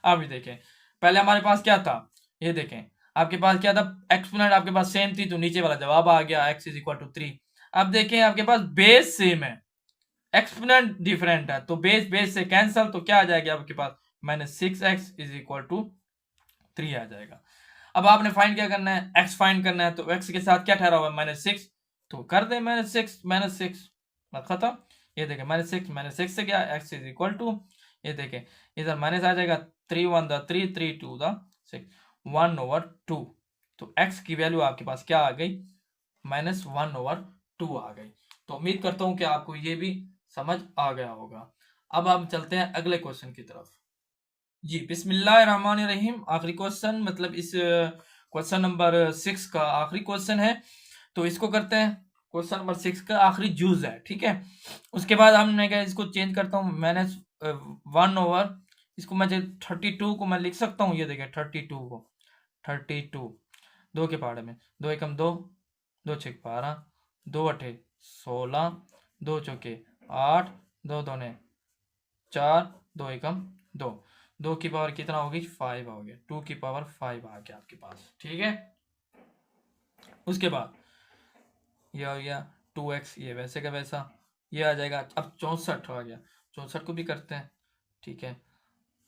अब ये देखें, पहले हमारे पास क्या था, ये देखें, आपके पास क्या था, एक्सपोनेंट आपके पास सेम थी, तो नीचे वाला जवाब आ गया, x इज इक्वल टू 3। अब देखें आपके पास बेस सेम है, एक्सपोनेंट डिफरेंट है, तो बेस बेस से कैंसल, तो क्या आ जाएगा आपके पास, -6x इज इक्वल टू 3 आ जाएगा। अब आपने फाइंड क्या करना है, x फाइंड करना है, तो x के साथ क्या ठहरा हुआ है, -6, तो कर दे -6 खत्म। ये देखें -6 से क्या, x इज इक्वल टू, ये देखें इधर माइनस आ जाएगा, 3 1 द 3 3 2 द 6 1/2। तो x की वैल्यू आपके पास क्या आ गई, -1/2 आ गई। तो उम्मीद करता हूं कि आपको ये भी समझ आ गया होगा। अब हम चलते हैं अगले क्वेश्चन की तरफ। जी बिस्मिल्लाहिर्रहमानिर्रहीम। आखिरी क्वेश्चन, मतलब इस क्वेश्चन नंबर 6 का आखिरी क्वेश्चन है, तो इसको करते हैं। क्वेश्चन नंबर 6 का आखिरी जूज है, ठीक है। उसके बाद हमने क्या, इसको चेंज करता हूँ, -1 इसको मैं 32 को मैं लिख सकता हूँ, ये देखिए 32 को, 32 2 के पहाड़े में, 2 एकम 2, 2 6 12, 2 अठे 16, 2 चौके 8, 2 दूने 4, 2 एकम 2, 2 की पावर कितना होगी, 5 हो गया, 2 की पावर 5 आ गया आपके पास, ठीक है। उसके बाद ये हो गया 2x, ये वैसे का वैसा, ये आ जाएगा। अब 64 आ गया, 64 को भी करते हैं, ठीक है।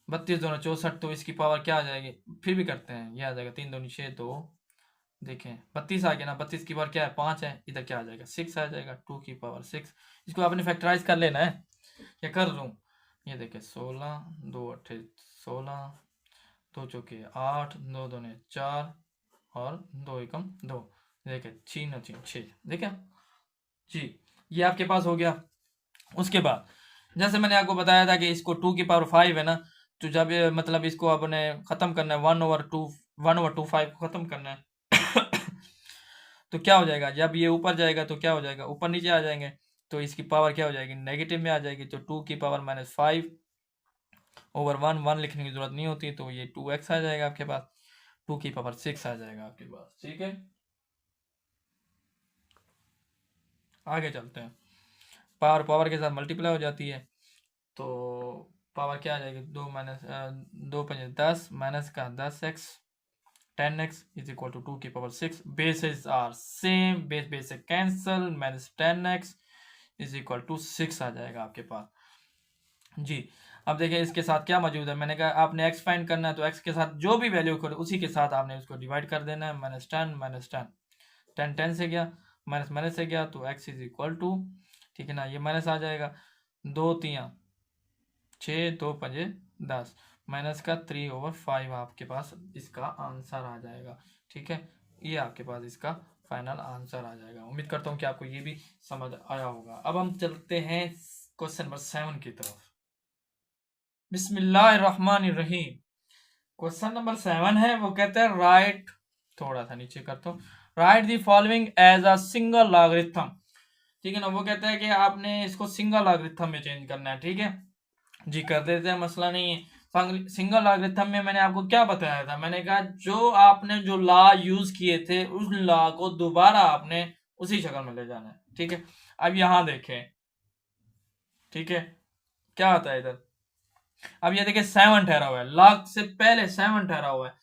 32 दोनों 64, तो इसकी पावर क्या आ जाएगी, फिर भी करते हैं, ये आ जाएगा 3 दूनी 6 2 देखें 32 आ गया ना, 32 की पावर क्या है 5 है, इधर क्या आ जाएगा 6 आ जाएगा, 2 की पावर 6। इसको आपने फैक्टराइज कर लेना है, या कर लूँ, ये देखें 16, 2 अट्ठे 16, 2 चौके 8, 2 दूने 4 और 2 एकम 2, देखें 6 9 3 6, देखें जी, ये आपके पास हो गया। उसके बाद जैसे मैंने आपको बताया था कि इसको 2 की पावर 5 है ना, तो जब ये मतलब इसको आपने खत्म करना है 1/2, 1/2 5 को खत्म करना है तो क्या हो जाएगा, जब ये ऊपर जाएगा तो क्या हो जाएगा, ऊपर नीचे आ जाएंगे, तो इसकी पावर क्या हो जाएगी, नेगेटिव में आ जाएगी। तो 2 की पावर -5/1 लिखने की जरूरत नहीं होती, तो ये 2x आ जाएगा आपके पास, 2 की पावर 6 आ जाएगा आपके पास। ठीक है, आगे चलते हैं। पावर पावर के साथ मल्टीप्लाई हो जाती है, तो पावर क्या आ जाएगी, 2 माइनस 2 5 10 माइनस का 10x 10x is equal to 2 की power 6। Bases are same, base से cancel, minus 10x is equal to 6 आ जाएगा आपके पास जी। अब देखिए इसके साथ क्या मौजूद है, मैंने कहा आपने x फाइंड करना है, तो x के साथ जो भी वैल्यू करो उसी के साथ आपने उसको डिवाइड कर देना है। -10 -10 10 10 से गया, माइनस माइनस से गया, तो x इज इक्वल टू, ठीक है ना, ये माइनस आ जाएगा, 2 3 6 2 5 10 माइनस का 3/5 आपके पास इसका आंसर आ जाएगा। ठीक है, ये आपके पास इसका फाइनल आंसर आ जाएगा। उम्मीद करता हूँ कि आपको ये भी समझ आया होगा। अब हम चलते हैं क्वेश्चन नंबर 7 की तरफ। बिस्मिल्लाहिर्रहमानिर्रहीम। क्वेश्चन नंबर 7 है, वो कहते हैं राइट, थोड़ा सा नीचे करता हूँ, write the following as a single logarithm. ठीक है ना, वो कहता है कि आपने इसको सिंगल लॉगरिथम में चेंज करना है। ठीक है जी, कर देते हैं, मसला नहीं है। सिंगल लॉगरिथम में मैंने आपको क्या बताया था, मैंने कहा जो आपने जो लॉ यूज किए थे उस लॉ को दोबारा आपने उसी शक्ल में ले जाना है। ठीक है, अब यहां देखें, ठीक है क्या आता है इधर, अब ये देखिए 7 ठहरा हुआ है, लॉग से पहले 7 ठहरा हुआ है।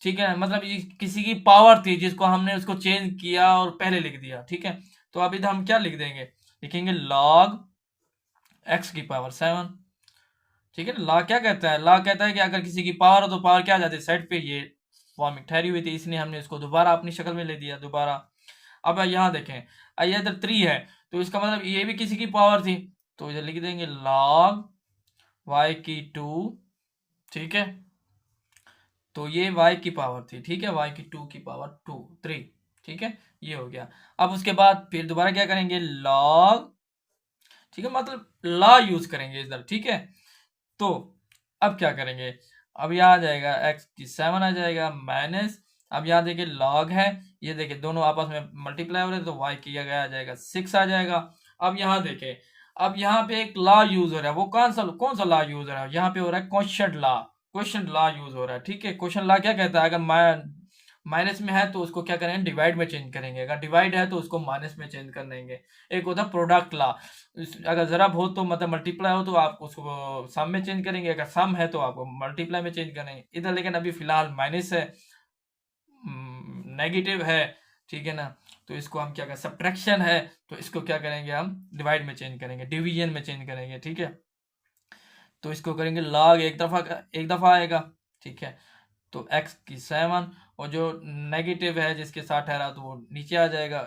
ठीक है, मतलब ये किसी की पावर थी जिसको हमने उसको चेंज किया और पहले लिख दिया। ठीक है, तो अब इधर हम क्या लिख देंगे, लिखेंगे log x की पावर 7। ठीक है ना, लॉ क्या कहता है, लॉ कहता है कि अगर किसी की पावर हो तो पावर क्या आ जाती है साइड पे, ये फॉर्म ठहरी हुई थी, इसलिए हमने इसको दोबारा अपनी शक्ल में ले दिया दोबारा। अब यहाँ देखें, ये इधर 3 है, तो इसका मतलब ये भी किसी की पावर थी, तो इधर लिख देंगे log y की 2। ठीक है, तो ये y की पावर थी, ठीक है, y की 2 की पावर 2 3। ठीक है, ये हो गया। अब उसके बाद फिर दोबारा क्या करेंगे, log, ठीक है, मतलब लॉ यूज करेंगे इधर। ठीक है, तो अब क्या करेंगे, अब यहाँ आ जाएगा x की 7 आ जाएगा माइनस, अब यहाँ देखिए log है, ये देखिए दोनों आपस में मल्टीप्लाई हो रहे हैं, तो y किया गया आ जाएगा 6 आ जाएगा। अब यहाँ देखें, अब यहाँ पे एक लॉ यूज हो रहा है, वो कौन सा लॉ यूज हो रहा है, यहाँ पे हो रहा है क्वेश्चन लॉ यूज हो रहा है। ठीक है, क्वेश्चन लॉ क्या कहता है, अगर माइनस में है तो उसको क्या करेंगे, डिवाइड में चेंज करेंगे, अगर डिवाइड है तो उसको माइनस में चेंज कर देंगे। एक होता है प्रोडक्ट लॉ, अगर जरब हो तो मतलब मल्टीप्लाई हो तो आप उसको सम में चेंज करेंगे, अगर सम है तो आपको मल्टीप्लाई में चेंज करेंगे इधर, लेकिन अभी फिलहाल माइनस है, नेगेटिव है। ठीक है ना, तो इसको हम क्या करें, सब्ट्रैक्शन है, तो इसको क्या करेंगे, हम डिवाइड में चेंज करेंगे, डिवीजन में चेंज करेंगे। ठीक है, तो इसको करेंगे log, एक दफा आएगा। ठीक है, तो x की 7 और जो नेगेटिव है जिसके साथ ठहरा तो वो नीचे आ जाएगा,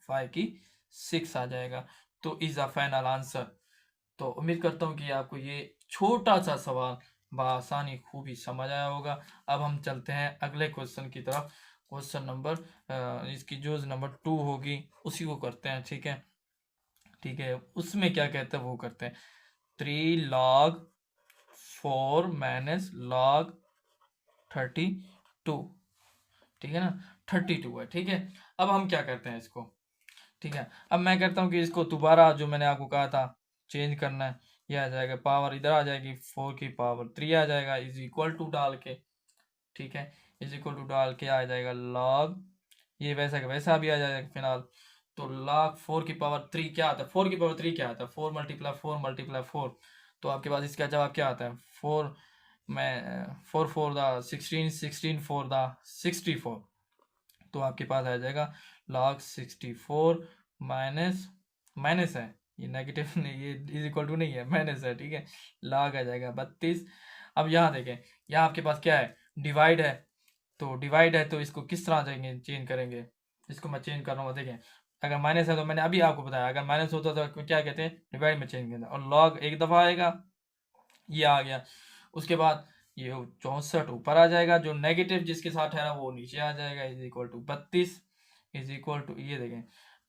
5 की 6 आ जाएगा। तो इज अ फाइनल आंसर। तो उम्मीद करता हूँ कि आपको ये छोटा सा सवाल बआसानी खूबी समझ आया होगा। अब हम चलते हैं अगले क्वेश्चन की तरफ। क्वेश्चन नंबर इसकी जो नंबर 2 होगी उसी को करते हैं। ठीक है, ठीक है, उसमें क्या कहते हैं वो करते हैं, 3 log 4 माइनस log 32। ठीक है ना, 32 है। ठीक है, अब हम क्या करते हैं इसको, ठीक है, अब मैं कहता हूँ कि इसको दोबारा जो मैंने आपको कहा था चेंज करना है, ये आ जाएगा पावर इधर आ जाएगी, 4 की पावर 3 आ जाएगा, इज इक्वल टू डाल के, ठीक है, इज इक्वल टू डाल के आ जाएगा log, ये वैसा का वैसा भी आ जाएगा फिलहाल। तो log 4 की पावर 3 क्या आता है, 4 की पावर 3 क्या आता है, 4 मल्टीप्लाई 4 मल्टीप्लाई 4, तो आपके पास इसका जवाब क्या आता है, 4 में 4 4 द 16 16 4 द 64, तो आपके पास आ जाएगा log 64 माइनस, माइनस है ये, नेगेटिव नहीं, ये इज इक्वल टू नहीं है, माइनस है। ठीक है, log आ जाएगा 32। अब यहाँ देखें, यहाँ आपके पास क्या है, डिवाइड है, तो डिवाइड है तो इसको किस तरह चेंज करेंगे, इसको मैं चेंज कर रहा हूँ। देखें अगर माइनस है तो मैंने अभी आपको बताया, अगर माइनस होता तो क्या कहते हैं, डिवाइड में चेंज करना। और लॉग एक दफ़ा आएगा, ये आ गया। उसके बाद ये 64 ऊपर आ जाएगा, जो नेगेटिव जिसके साथ है ना वो नीचे आ जाएगा। Is equal to 32 is equal to, ये देखें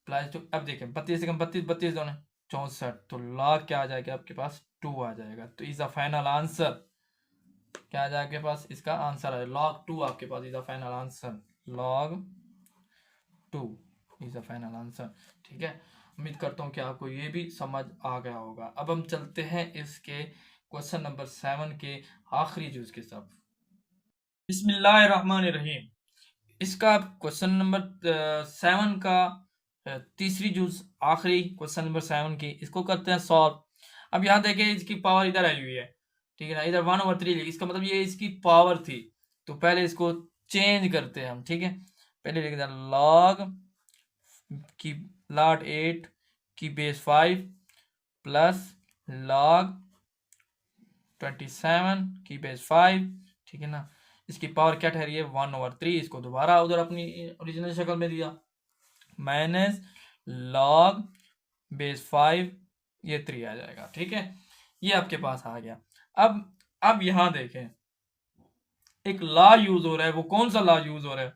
प्लस टू, अब देखें 32 से कम 32, 32 दोनों 64, तो लॉग क्या आ जाएगा आपके पास 2 आ जाएगा। तो इज द फाइनल आंसर, क्या आ जाएगा आपके पास, इसका आंसर है लॉग 2 आपके पास is the final answer, log 2 is the final answer. ठीक है, उम्मीद करता हूँ कि आपको ये भी समझ आ गया होगा। अब हम चलते हैं इसके क्वेश्चन नंबर 7 के आखिरी जूज के साथ। बिस्मिल्लाहिर्रहमानिर्रहीम। इसका क्वेश्चन नंबर 7 का तीसरी जूज, आखिरी क्वेश्चन नंबर 7 की, इसको करते हैं सॉल्व। अब यहाँ देखें इसकी पावर इधर आई हुई है, ठीक है ना, इधर 1/3 इसका मतलब ये इसकी पावर थी। तो पहले इसको चेंज करते हैं हम, ठीक है। पहले लिखते हैं लॉग की लॉट 8 की बेस 5 प्लस लॉग 27 की बेस 5, ठीक है ना। इसकी पावर क्या ठहरी है 1/3, इसको दोबारा उधर अपनी ओरिजिनल शक्ल में दिया, माइनस लॉग बेस 5, ये 3 आ जाएगा। ठीक है, ये आपके पास आ गया। अब यहां देखें एक लॉ यूज हो रहा है, वो कौन सा लॉ यूज हो रहा है,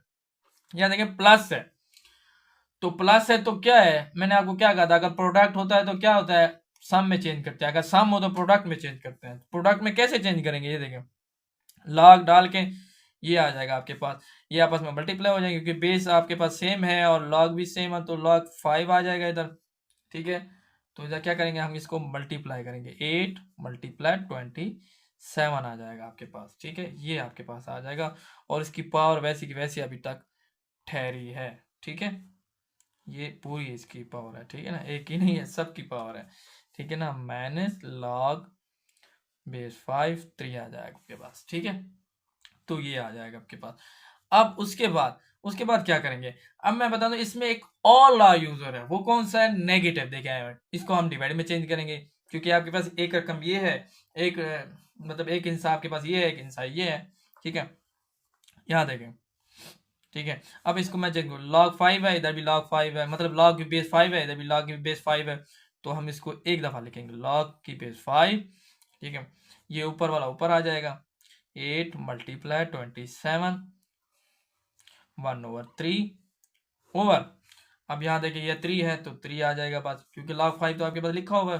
यहां देखें प्लस है। तो प्लस है तो क्या है, मैंने आपको क्या कहा था, अगर प्रोडक्ट होता है तो क्या होता है, सम में चेंज करते हैं। अगर सम हो तो प्रोडक्ट में चेंज करते हैं। प्रोडक्ट में कैसे चेंज करेंगे, ये देखें लॉग डाल के ये आ जाएगा आपके पास, ये आपस में मल्टीप्लाई हो जाएंगे क्योंकि बेस आपके पास सेम है और लॉग भी सेम है, तो लॉग 5 आ जाएगा इधर। ठीक है, तो इधर क्या करेंगे हम, इसको मल्टीप्लाई करेंगे, 8 मल्टीप्लाई 27 आ जाएगा आपके पास। ठीक है, ये आपके पास आ जाएगा और इसकी पावर वैसी की वैसी अभी तक ठहरी है। ठीक है, ये पूरी इसकी पावर है, ठीक है ना, एक ही नहीं है, सबकी पावर है। ठीक है ना, माइनस लॉग बेस 5 3 आ जाएगा आपके पास। ठीक है, तो ये आ जाएगा आपके पास। अब उसके बाद क्या करेंगे, अब मैं बता दूं इसमें एक और लॉ यूजर है, वो कौन सा है, नेगेटिव। देखें इसको हम डिवाइड में चेंज करेंगे क्योंकि आपके पास एक रकम ये है, एक मतलब एक हिस्सा आपके पास ये है, एक हिस्सा ये है। ठीक है, यहाँ देखें, ठीक है। अब इसको मैं चेक लॉग 5 है, इधर भी लॉग 5 है, मतलब लॉग की बेस 5 है, इधर भी लॉग की बेस 5 है। तो हम इसको एक दफा लिखेंगे लॉग की बेस 5। ठीक है, ये ऊपर वाला ऊपर आ जाएगा, 8 मल्टीप्लाई 27 1/3 ओवर। अब यहाँ देखिए ये 3 है तो 3 आ जाएगा पास, क्योंकि लॉग 5 तो आपके पास लिखा हुआ है।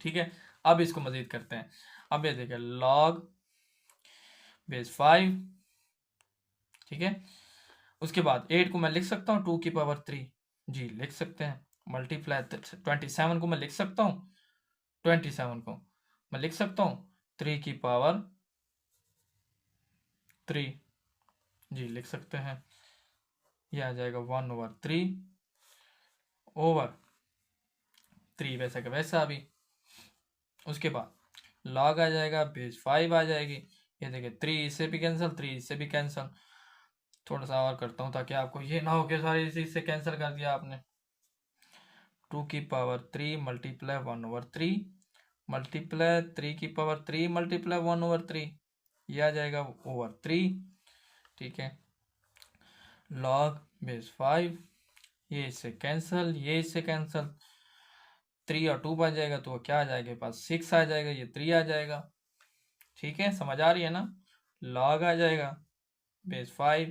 ठीक है, अब इसको मजीद करते हैं। अब ये देखिए लॉग बेस 5, ठीक है। उसके बाद 8 को मैं लिख सकता हूँ 2 की पावर 3, जी लिख सकते हैं। मल्टीप्लाई 27 को मैं लिख सकता हूँ, 27 को मैं लिख सकता हूँ 3 की पावर 3, जी लिख सकते हैं। यह आ जाएगा 1/3 ओवर 3, वैसा का वैसा अभी। उसके बाद लॉग आ जाएगा बेस 5 आ जाएगी। ये देखिए 3 इससे भी कैंसिल, 3 इससे भी कैंसिल। थोड़ा सा और करता हूँ ताकि आपको ये ना हो कि सारी इसी से कैंसिल कर दिया आपने। 2 की पावर 3 मल्टीप्लाई 1/3 मल्टीप्लाई 3 की पावर 3 मल्टीप्लाई 1/3, यह आ जाएगा ओवर 3। ठीक है, लॉग बेस 5, ये इससे कैंसिल, ये इससे कैंसिल, 3 और 2 बन जाएगा तो क्या आ जाएगा पास 6 आ जाएगा, ये 3 आ जाएगा। ठीक है, समझ आ रही है ना, लॉग आ जाएगा बेस 5,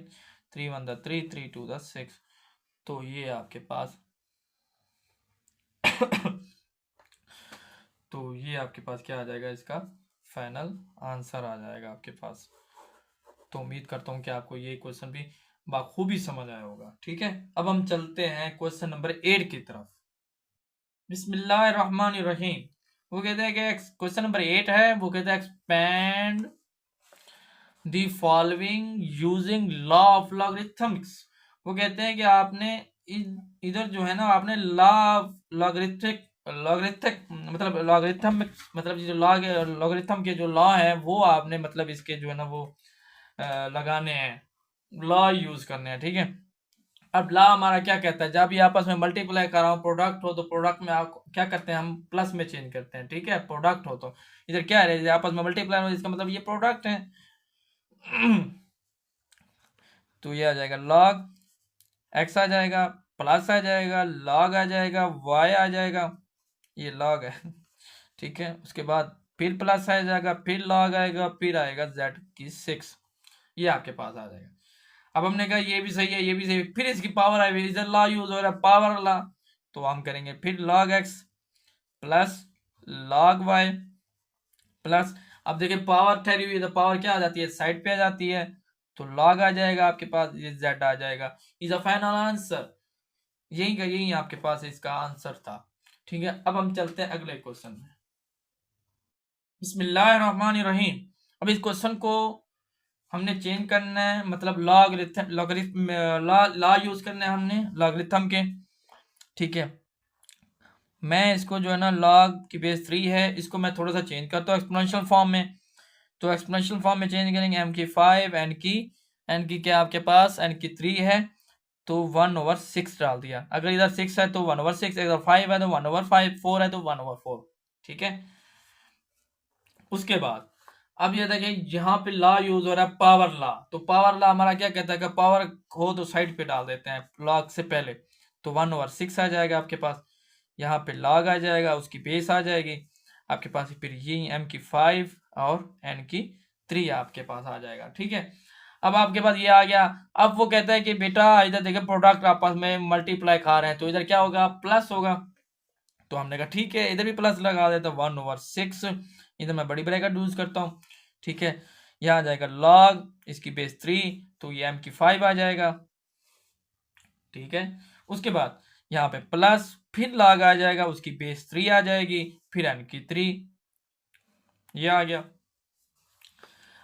3 1 3 3 2 6। तो ये आपके पास तो ये आपके पास क्या आ जाएगा, इसका फाइनल आंसर आ जाएगा आपके पास। तो उम्मीद करता हूँ कि आपको ये क्वेश्चन भी बाखूबी समझ आया होगा। ठीक है, अब हम चलते हैं क्वेश्चन नंबर 8 की तरफ। बिस्मिल्लाहिर्रहमानिर्रहीम। वो कहते हैं कि क्वेश्चन नंबर 8 है, वो कहते हैं expand the following using law of logarithmics. वो कहते हैं कि आपने इधर जो है ना, आपने लॉ लॉगरिथमिक लॉगरिथमिक मतलब लॉगरिथम मतलब जो लॉगरिथम के जो लॉ है वो आपने मतलब इसके जो है ना वो लगाने हैं, लॉ यूज करने हैं। ठीक है, अब लॉ हमारा क्या कहता है, जब भी आपस में मल्टीप्लाई कर रहा हूँ प्रोडक्ट हो तो प्रोडक्ट में आप क्या करते हैं, हम प्लस में चेंज करते हैं। ठीक है, प्रोडक्ट हो तो इधर क्या है, आपस में मल्टीप्लाई हो, इसका मतलब ये प्रोडक्ट है। तो ये आ जाएगा log x आ जाएगा, प्लस आ जाएगा, log आ जाएगा, y आ जाएगा, ये log है ठीक है। उसके बाद फिर प्लस आ जाएगा, फिर log आएगा, फिर आएगा z की 6, ये आपके पास आ जाएगा। अब हमने कहा ये भी सही है, ये भी सही है, फिर इसकी पावर आई हुई, इधर लॉ यूज हो रहा है, पावर लॉ, तो हम करेंगे फिर log x plus log y plus, अब देखिए पावर ठहरी हुई है तो पावर क्या आ जाती है, साइड पे आ जाती है, तो log आ जाएगा आपके पास, ये z आ जाएगा। इज अ फाइनल आंसर, यही आपके पास इसका आंसर था। ठीक है, अब हम चलते हैं अगले क्वेश्चन में। बिस्मिल्लाहिर्रहमानिर्रहीम। अब इस क्वेश्चन को हमने चेंज करना है, मतलब लॉगरिथम लॉ यूज करना है हमने लॉगरिथम के। ठीक है, मैं इसको जो है ना log की बेस 3 है, इसको मैं थोड़ा सा चेंज करता हूँ एक्सपोनेंशियल फॉर्म में। तो एक्सपोनेंशियल फॉर्म में चेंज करेंगे, m की 5, n की क्या आपके पास n की 3 है, तो 1/6 डाल दिया। अगर इधर 6 है तो 1/6, अगर 5 है तो 1/5, 4 है तो 1/4। ठीक है, उसके बाद अब ये देखिए यहाँ पे लॉ यूज हो रहा है पावर लॉ, तो पावर लॉ हमारा क्या कहता है कि पावर हो तो साइड पे डाल देते हैं log से पहले, तो 1/6 आ जाएगा आपके पास, यहाँ पे log आ जाएगा, उसकी बेस आ जाएगी आपके पास, फिर ये m की 5 और n की 3 आपके पास आ जाएगा। ठीक है, अब आपके पास ये आ गया। अब वो कहता है कि बेटा इधर देखिए प्रोडक्ट आपस में मल्टीप्लाई खा रहे हैं, तो इधर क्या होगा, प्लस होगा। तो हमने कहा ठीक है, इधर भी प्लस लगा देता, 1/6, इधर मैं बड़ी ब्रैकेट यूज करता हूँ। ठीक है, यहाँ आ जाएगा log इसकी बेस 3, तो ये m की 5 आ जाएगा। ठीक है, उसके बाद यहाँ पे प्लस, फिर log आ जाएगा, उसकी बेस 3 आ जाएगी, फिर n की 3, ये आ गया।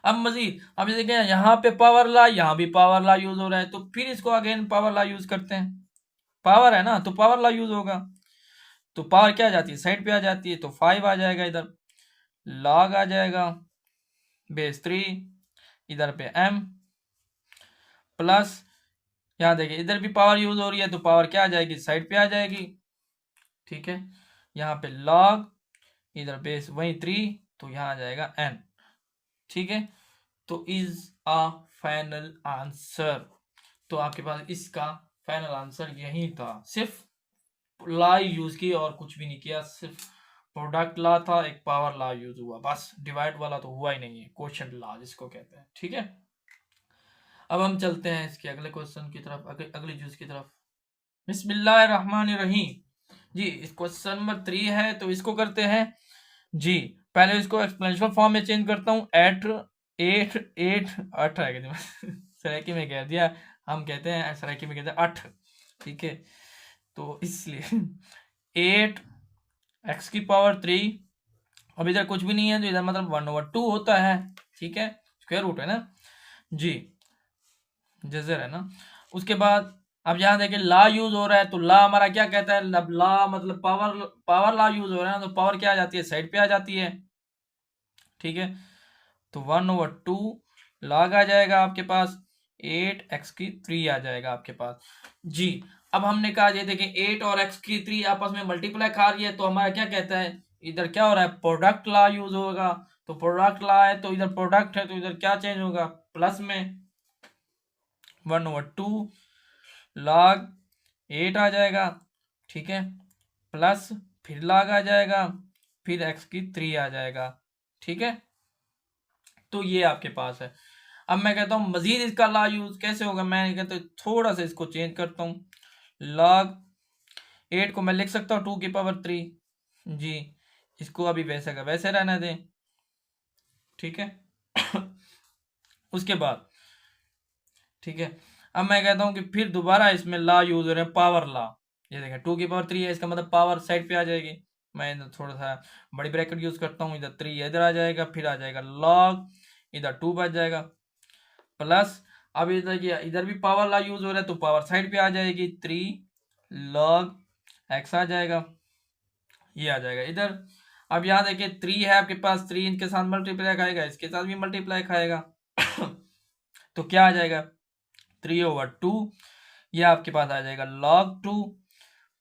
अब मजीद, अब ये देखें यहाँ पे पावर लॉ, यहाँ भी पावर लॉ यूज हो रहा है, तो फिर इसको अगेन पावर लॉ यूज करते हैं। पावर है ना तो पावर लॉ यूज होगा, तो पावर क्या आ जाती है, साइड पे आ जाती है, तो 5 आ जाएगा, इधर log आ जाएगा, बेस 3, इधर पे m प्लस, यहाँ देखिए इधर भी पावर यूज हो रही है, तो पावर क्या आ जाएगी, साइड पे आ जाएगी। ठीक है, यहाँ पे log, इधर बेस वही 3, तो यहाँ आ जाएगा n। ठीक है, तो इज अ फाइनल आंसर, तो आपके पास इसका फाइनल आंसर यही था, सिर्फ लॉ यूज की और कुछ भी नहीं किया, सिर्फ प्रोडक्ट लॉ था, एक पावर लॉ यूज हुआ, बस डिवाइड वाला तो हुआ ही नहीं है, क्वोशिएंट लॉ जिसको कहते हैं। ठीक है, अब हम चलते हैं इसके अगले क्वेश्चन की तरफ, अगली यूज की तरफ। बिस्मिल्लाहिर्रहमानिर्रहीम। जी, इस क्वेश्चन नंबर 3 है, तो इसको करते हैं जी। पहले इसको एक्सपोनेंशियल फॉर्म में चेंज करता हूँ, 8 8 8 8 आ गया सराइकी में कह दिया, हम कहते हैं सराइकी में कहते हैं 8। ठीक है, तो इसलिए 8 x की पावर 3, अब इधर कुछ भी नहीं है तो इधर मतलब 1/2 होता है। ठीक है, स्क्वायर रूट है ना जी, जजर है ना। उसके बाद अब यहाँ देखिए ला यूज हो रहा है, तो ला हमारा क्या कहता है, ला मतलब पावर ला यूज हो रहा है ना, तो पावर क्या आ जाती है, साइड पे आ जाती है। ठीक है, तो 1/2 log आ जाएगा आपके पास, 8x की 3 आ जाएगा आपके पास जी। अब हमने कहा ये देखिए 8 और x की 3 आपस में मल्टीप्लाई खा रही है, तो हमारा क्या कहता है, इधर क्या हो रहा है, प्रोडक्ट ला यूज होगा, तो प्रोडक्ट ला है तो इधर प्रोडक्ट है, तो इधर क्या चेंज होगा, प्लस में 1/2 log 8 आ जाएगा। ठीक है, प्लस फिर log आ जाएगा, फिर x की 3 आ जाएगा। ठीक है, तो ये आपके पास है। अब मैं कहता हूँ मजीद इसका लॉ यूज कैसे होगा, मैं कहता हूँ थोड़ा सा इसको चेंज करता हूँ, log 8 को मैं लिख सकता हूँ 2 की पावर 3 जी, इसको अभी वैसे का वैसे रहने दें। ठीक है उसके बाद ठीक है, अब मैं कहता हूँ कि फिर दोबारा इसमें लॉ यूज हो रहे हैं, पावर लॉ। ये देखें 2 की पावर 3 है, इसका मतलब पावर साइड पे आ जाएगी, मैं इधर थोड़ा सा बड़ी ब्रैकेट यूज करता हूँ, इधर 3 इधर आ जाएगा, फिर आ जाएगा log, इधर 2 बच जाएगा, प्लस अब इधर भी पावर लॉ यूज हो रहा है, तो पावर साइड पे आ जाएगी, 3 log x आ जाएगा, ये आ जाएगा इधर। अब यहाँ देखिए 3 है आपके पास, 3 इनके साथ मल्टीप्लाई खाएगा, इसके साथ भी मल्टीप्लाई खाएगा तो क्या आ जाएगा, 3/2, ये आपके पास आ जाएगा log 2,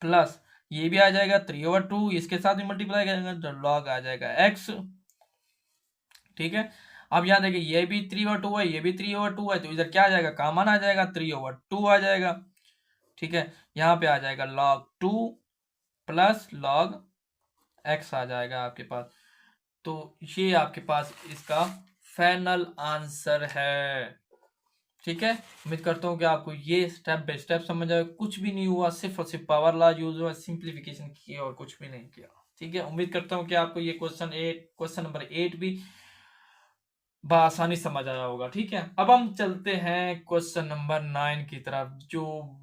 प्लस ये भी आ जाएगा 3/2, इसके साथ भी मल्टीप्लाई करेंगे तो log आ जाएगा x। ठीक है, अब यहाँ देखिए ये भी 3/2 है, ये भी 3/2 है, तो इधर क्या आ जाएगा, कॉमन आ जाएगा, 3/2 आ जाएगा। ठीक है, यहाँ पे आ जाएगा log 2 प्लस log x आ जाएगा आपके पास। तो ये आपके पास इसका फाइनल आंसर है। ठीक है, उम्मीद करता हूँ कि आपको ये स्टेप बाय स्टेप समझ आए, कुछ भी नहीं हुआ, सिर्फ और सिर्फ पावर लॉ यूज हुआ, सिंप्लीफिकेशन किया और कुछ भी नहीं किया। ठीक है, उम्मीद करता हूँ कि आपको ये क्वेश्चन नंबर 8 भी बआसानी समझ आया होगा। ठीक है, अब हम चलते हैं क्वेश्चन नंबर 9 की तरफ, जो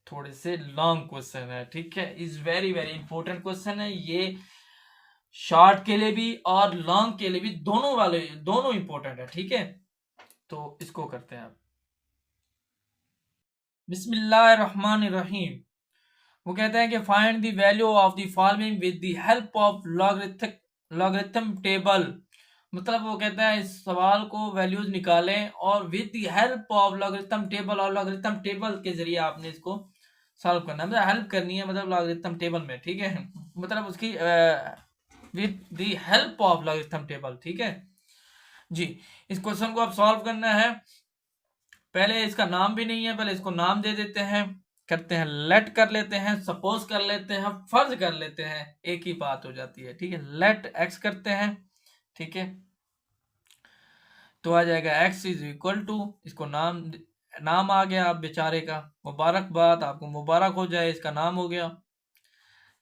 थोड़े से लॉन्ग क्वेश्चन है। ठीक है, is very very important question है ये, शॉर्ट के लिए भी और लॉन्ग के लिए भी, दोनों इंपॉर्टेंट है। ठीक है, तो इसको करते हैं आप। बिस्मिल्लाहिर्रहमानिर्रहीम। वो कहते हैं कि find the value of the following with the help of logarithm table. मतलब वो कहता है इस सवाल को वैल्यूज निकालें और with the help of logarithm table, और लॉगरिथम टेबल के जरिए आपने इसको सॉल्व करना है, मतलब हेल्प करनी है, मतलब लॉगरिथम टेबल में। ठीक है, मतलब उसकी with the help of logarithm table. ठीक है जी, इस क्वेश्चन को आप सॉल्व करना है। पहले इसका नाम भी नहीं है, पहले इसको नाम दे देते हैं, करते हैं लेट कर लेते हैं, सपोज कर लेते हैं, फर्ज कर लेते हैं, एक ही बात हो जाती है। ठीक है, लेट एक्स करते हैं। ठीक है, तो आ जाएगा x इज इक्वल टू, इसको नाम आ गया आप बेचारे का, मुबारकबाद, आपको मुबारक हो जाए, इसका नाम हो गया,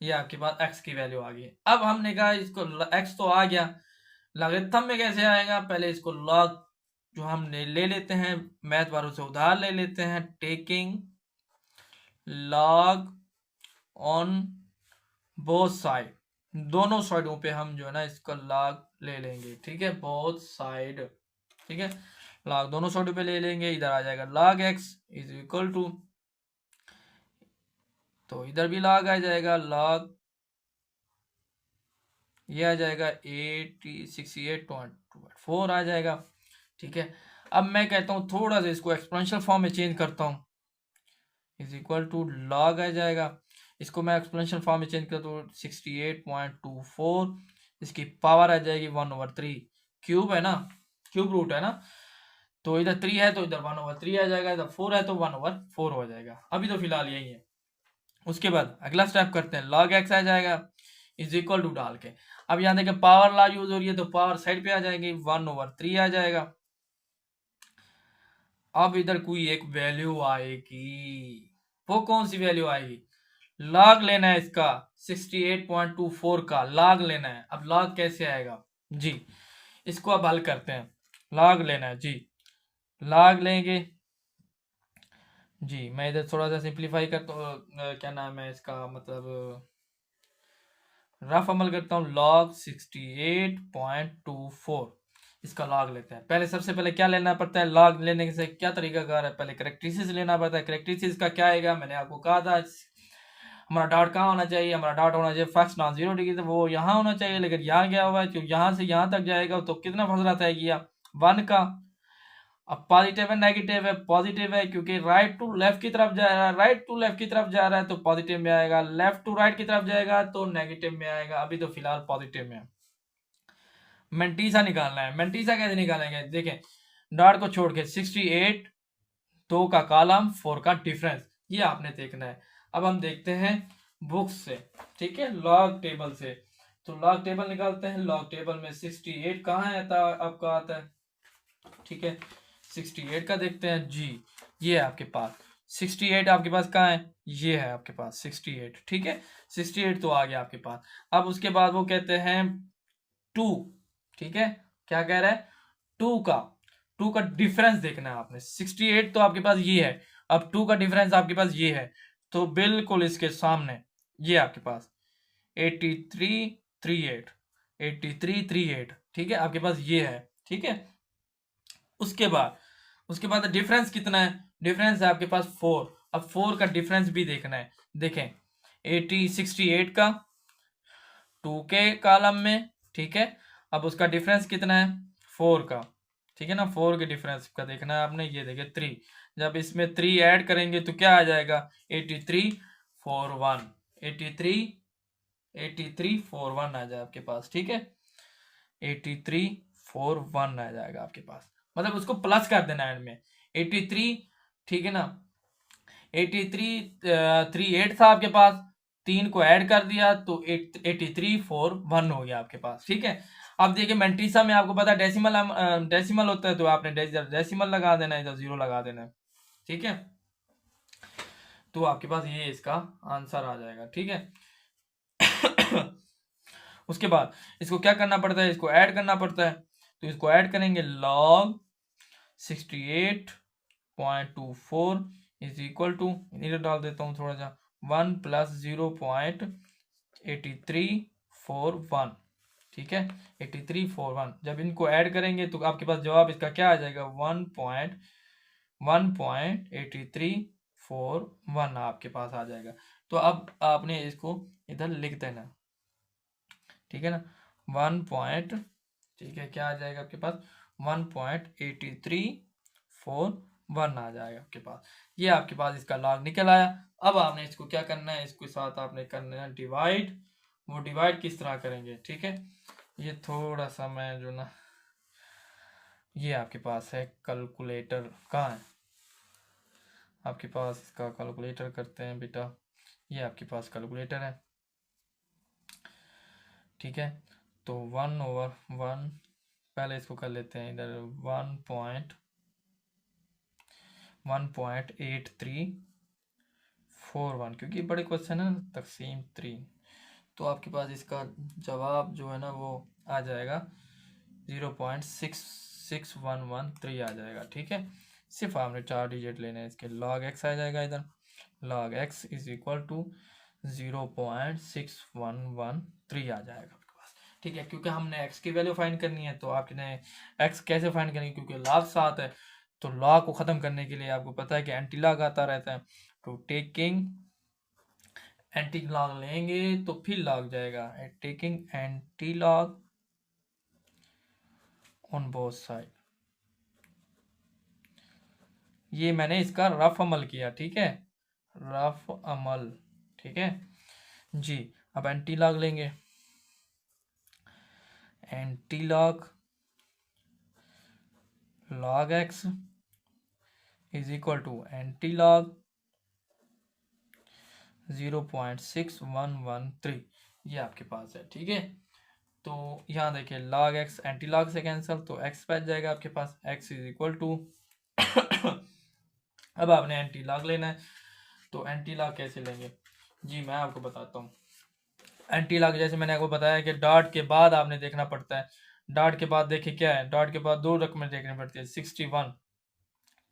ये आपके पास x की वैल्यू आ गई। अब हमने कहा इसको x तो आ गया, लॉगरिथम में कैसे आएगा, पहले इसको लॉग जो हमने ले लेते हैं, मैथ वालों से उधार ले लेते हैं, taking log on both side, दोनों साइडों पे हम जो है ना इसका लॉग ले लेंगे। ठीक है, बोथ साइड। ठीक है, लॉग दोनों साइडों पे ले लेंगे, इधर आ जाएगा log x is equal to, तो इधर भी log आ जाएगा, log ये आ जाएगा 68.4 आ जाएगा। ठीक है, अब मैं कहता हूँ थोड़ा सा इसको एक्सपोनेंशियल फॉर्म में चेंज करता हूँ, इज इक्वल टू log आ जाएगा, इसको मैं एक्सपोनेंशियल फॉर्म में चेंज करता हूँ 68.24, इसकी पावर आ जाएगी 1/3, क्यूब है ना, क्यूब रूट है ना, तो इधर 3 है तो इधर 1/3 आ जाएगा, इधर 4 है तो 1/4 हो जाएगा। अभी तो फिलहाल यही है। उसके बाद अगला स्टेप करते हैं, log x आ जाएगा इज इक्वल टू डाल के, अब यहाँ देखें पावर लॉ यूज हो रही है तो पावर साइड पे आ जाएगी, 1/3 आ जाएगा। अब इधर कोई एक वैल्यू आएगी, वो कौन सी वैल्यू आएगी, log लेना है इसका 68.24 का log लेना है। अब log कैसे आएगा जी, इसको अब हल करते हैं, log लेना है जी, log लेंगे जी, मैं इधर थोड़ा सा सिंप्लीफाई करता हूँ, क्या नाम है इसका, मतलब रफ अमल करता हूँ, log 68.24 इसका log लेते हैं। पहले सबसे पहले क्या लेना पड़ता है, log लेने से क्या तरीकाकार है, पहले करेक्टरिस्टिक्स लेना पड़ता है। करेक्टरिस्टिक्स का क्या आएगा, मैंने आपको कहा था हमारा डॉट कहाँ होना चाहिए, हमारा डॉट होना चाहिए फर्स्ट नॉन जीरो डिग्री, तो वो यहाँ होना चाहिए, लेकिन यहाँ गया हुआ है, तो यहाँ से यहाँ तक जाएगा तो कितना फासला तय किया, 1 का। अब पॉजिटिव है नेगेटिव है, पॉजिटिव है क्योंकि राइट टू लेफ्ट की तरफ जा रहा है, राइट टू लेफ्ट की तरफ जा रहा है तो पॉजिटिव में आएगा, लेफ्ट टू राइट की तरफ जाएगा तो नेगेटिव में आएगा। अभी तो फिलहाल पॉजिटिव में है। मेंटीसा निकालना है, मेंटीसा कैसे निकालेंगे, देखें डॉट को छोड़ के 68, 2 का कॉलम, 4 का डिफरेंस, ये आपने देखना है। अब हम देखते हैं बुक्स से, ठीक है, लॉग टेबल से, तो लॉग टेबल निकालते हैं। लॉग टेबल में 68 कहाँ आता है, आपका आता है, ठीक है, 68 का देखते हैं जी, ये है आपके पास 68, आपके पास कहाँ है, ये है आपके पास 68। ठीक है, 68 तो आ गया आपके पास। अब उसके बाद वो कहते हैं 2, ठीक है, क्या कह रहा है, 2 का डिफरेंस देखना है आपने। 68 तो आपके पास ये है, अब 2 का डिफरेंस आपके पास ये है, तो बिल्कुल इसके सामने ये आपके पास 8338, 8338, ठीक है, आपके पास ये है। ठीक है, उसके बाद डिफरेंस कितना है, डिफरेंस है आपके पास 4। अब 4 का डिफरेंस भी देखना है, देखें 68 का 2 के कॉलम में, ठीक है, अब उसका डिफरेंस कितना है 4 का, ठीक है ना, 4 के डिफरेंस का देखना है आपने, ये देखिए 3, जब इसमें 3 ऐड करेंगे तो क्या आ जाएगा 8341, 8341 आ जाए आपके पास। ठीक है, 8341 83.41 आ जाएगा आपके पास, मतलब उसको प्लस कर देना एंड में 83, ठीक है ना। 8338 था आपके पास, 3 को ऐड कर दिया तो 8341 हो गया आपके पास, ठीक है। अब देखिए मैंट्रिसा में आपको पता है डेसिमल होता है, तो आपने डेसिमल लगा देना है, इधर 0 लगा देना है, ठीक है। तो आपके पास ये इसका आंसर आ जाएगा, ठीक है। उसके बाद इसको क्या करना पड़ता है, इसको ऐड करना पड़ता है, तो इसको ऐड करेंगे log 68.24 इज इक्वल टू, इधर डाल देता हूँ थोड़ा सा, 1 प्लस 0.8341, ठीक है, 8341। जब इनको ऐड करेंगे तो आपके पास जवाब इसका क्या आ जाएगा, 1.8341 आपके पास आ जाएगा। तो अब आपने इसको इधर लिख देना, ठीक है ना, 1. ठीक है, क्या आ जाएगा आपके पास, 1.8341 आ जाएगा आपके पास। ये आपके पास इसका लॉग निकल आया। अब आपने इसको क्या करना है, इसके साथ आपने करना है डिवाइड। वो डिवाइड किस तरह करेंगे, ठीक है, ये थोड़ा सा मैं जो ना, ये आपके पास है कैलकुलेटर, कहाँ है आपके पास, इसका कैलकुलेटर करते हैं बेटा, ये आपके पास कैलकुलेटर है, ठीक है। तो 1/1, पहले इसको कर लेते हैं इधर 1.8341, क्योंकि बड़े क्वेश्चन है ना, तकसीम 3, तो आपके पास इसका जवाब जो है ना वो आ जाएगा 0.66113 आ जाएगा, ठीक है। सिर्फ आपने 4 डिजिट लेने हैं इसके, log x आ जाएगा इधर, log x is equal to 0.6113 आ जाएगा आपके पास, ठीक है। क्योंकि हमने x की वैल्यू फाइंड करनी है, तो आपने x कैसे फाइंड करेंगे, क्योंकि log साथ है, तो log को ख़त्म करने के लिए आपको पता है कि एंटी लॉग आता रहता है, तो टेकिंग एंटी लॉग लेंगे तो फिर लॉग जाएगा, taking anti log on both side. ये मैंने इसका रफ अमल किया, ठीक है, रफ अमल, ठीक है जी। अब एंटी लॉग लेंगे, anti log log x is equal to anti log 0.6113, ये आपके पास है, ठीक है। तो यहाँ देखिए log x एंटी लॉग से कैंसिल, तो x बच जाएगा आपके पास, x इज इक्वल टू अब आपने एंटी लॉग लेना है, तो एंटी लॉग कैसे लेंगे जी, मैं आपको बताता हूँ। एंटी लॉग जैसे मैंने आपको बताया कि डॉट के बाद आपने देखना पड़ता है, डॉट के बाद देखिए क्या है, डॉट के बाद 2 रकमें देखनी पड़ती है, 61,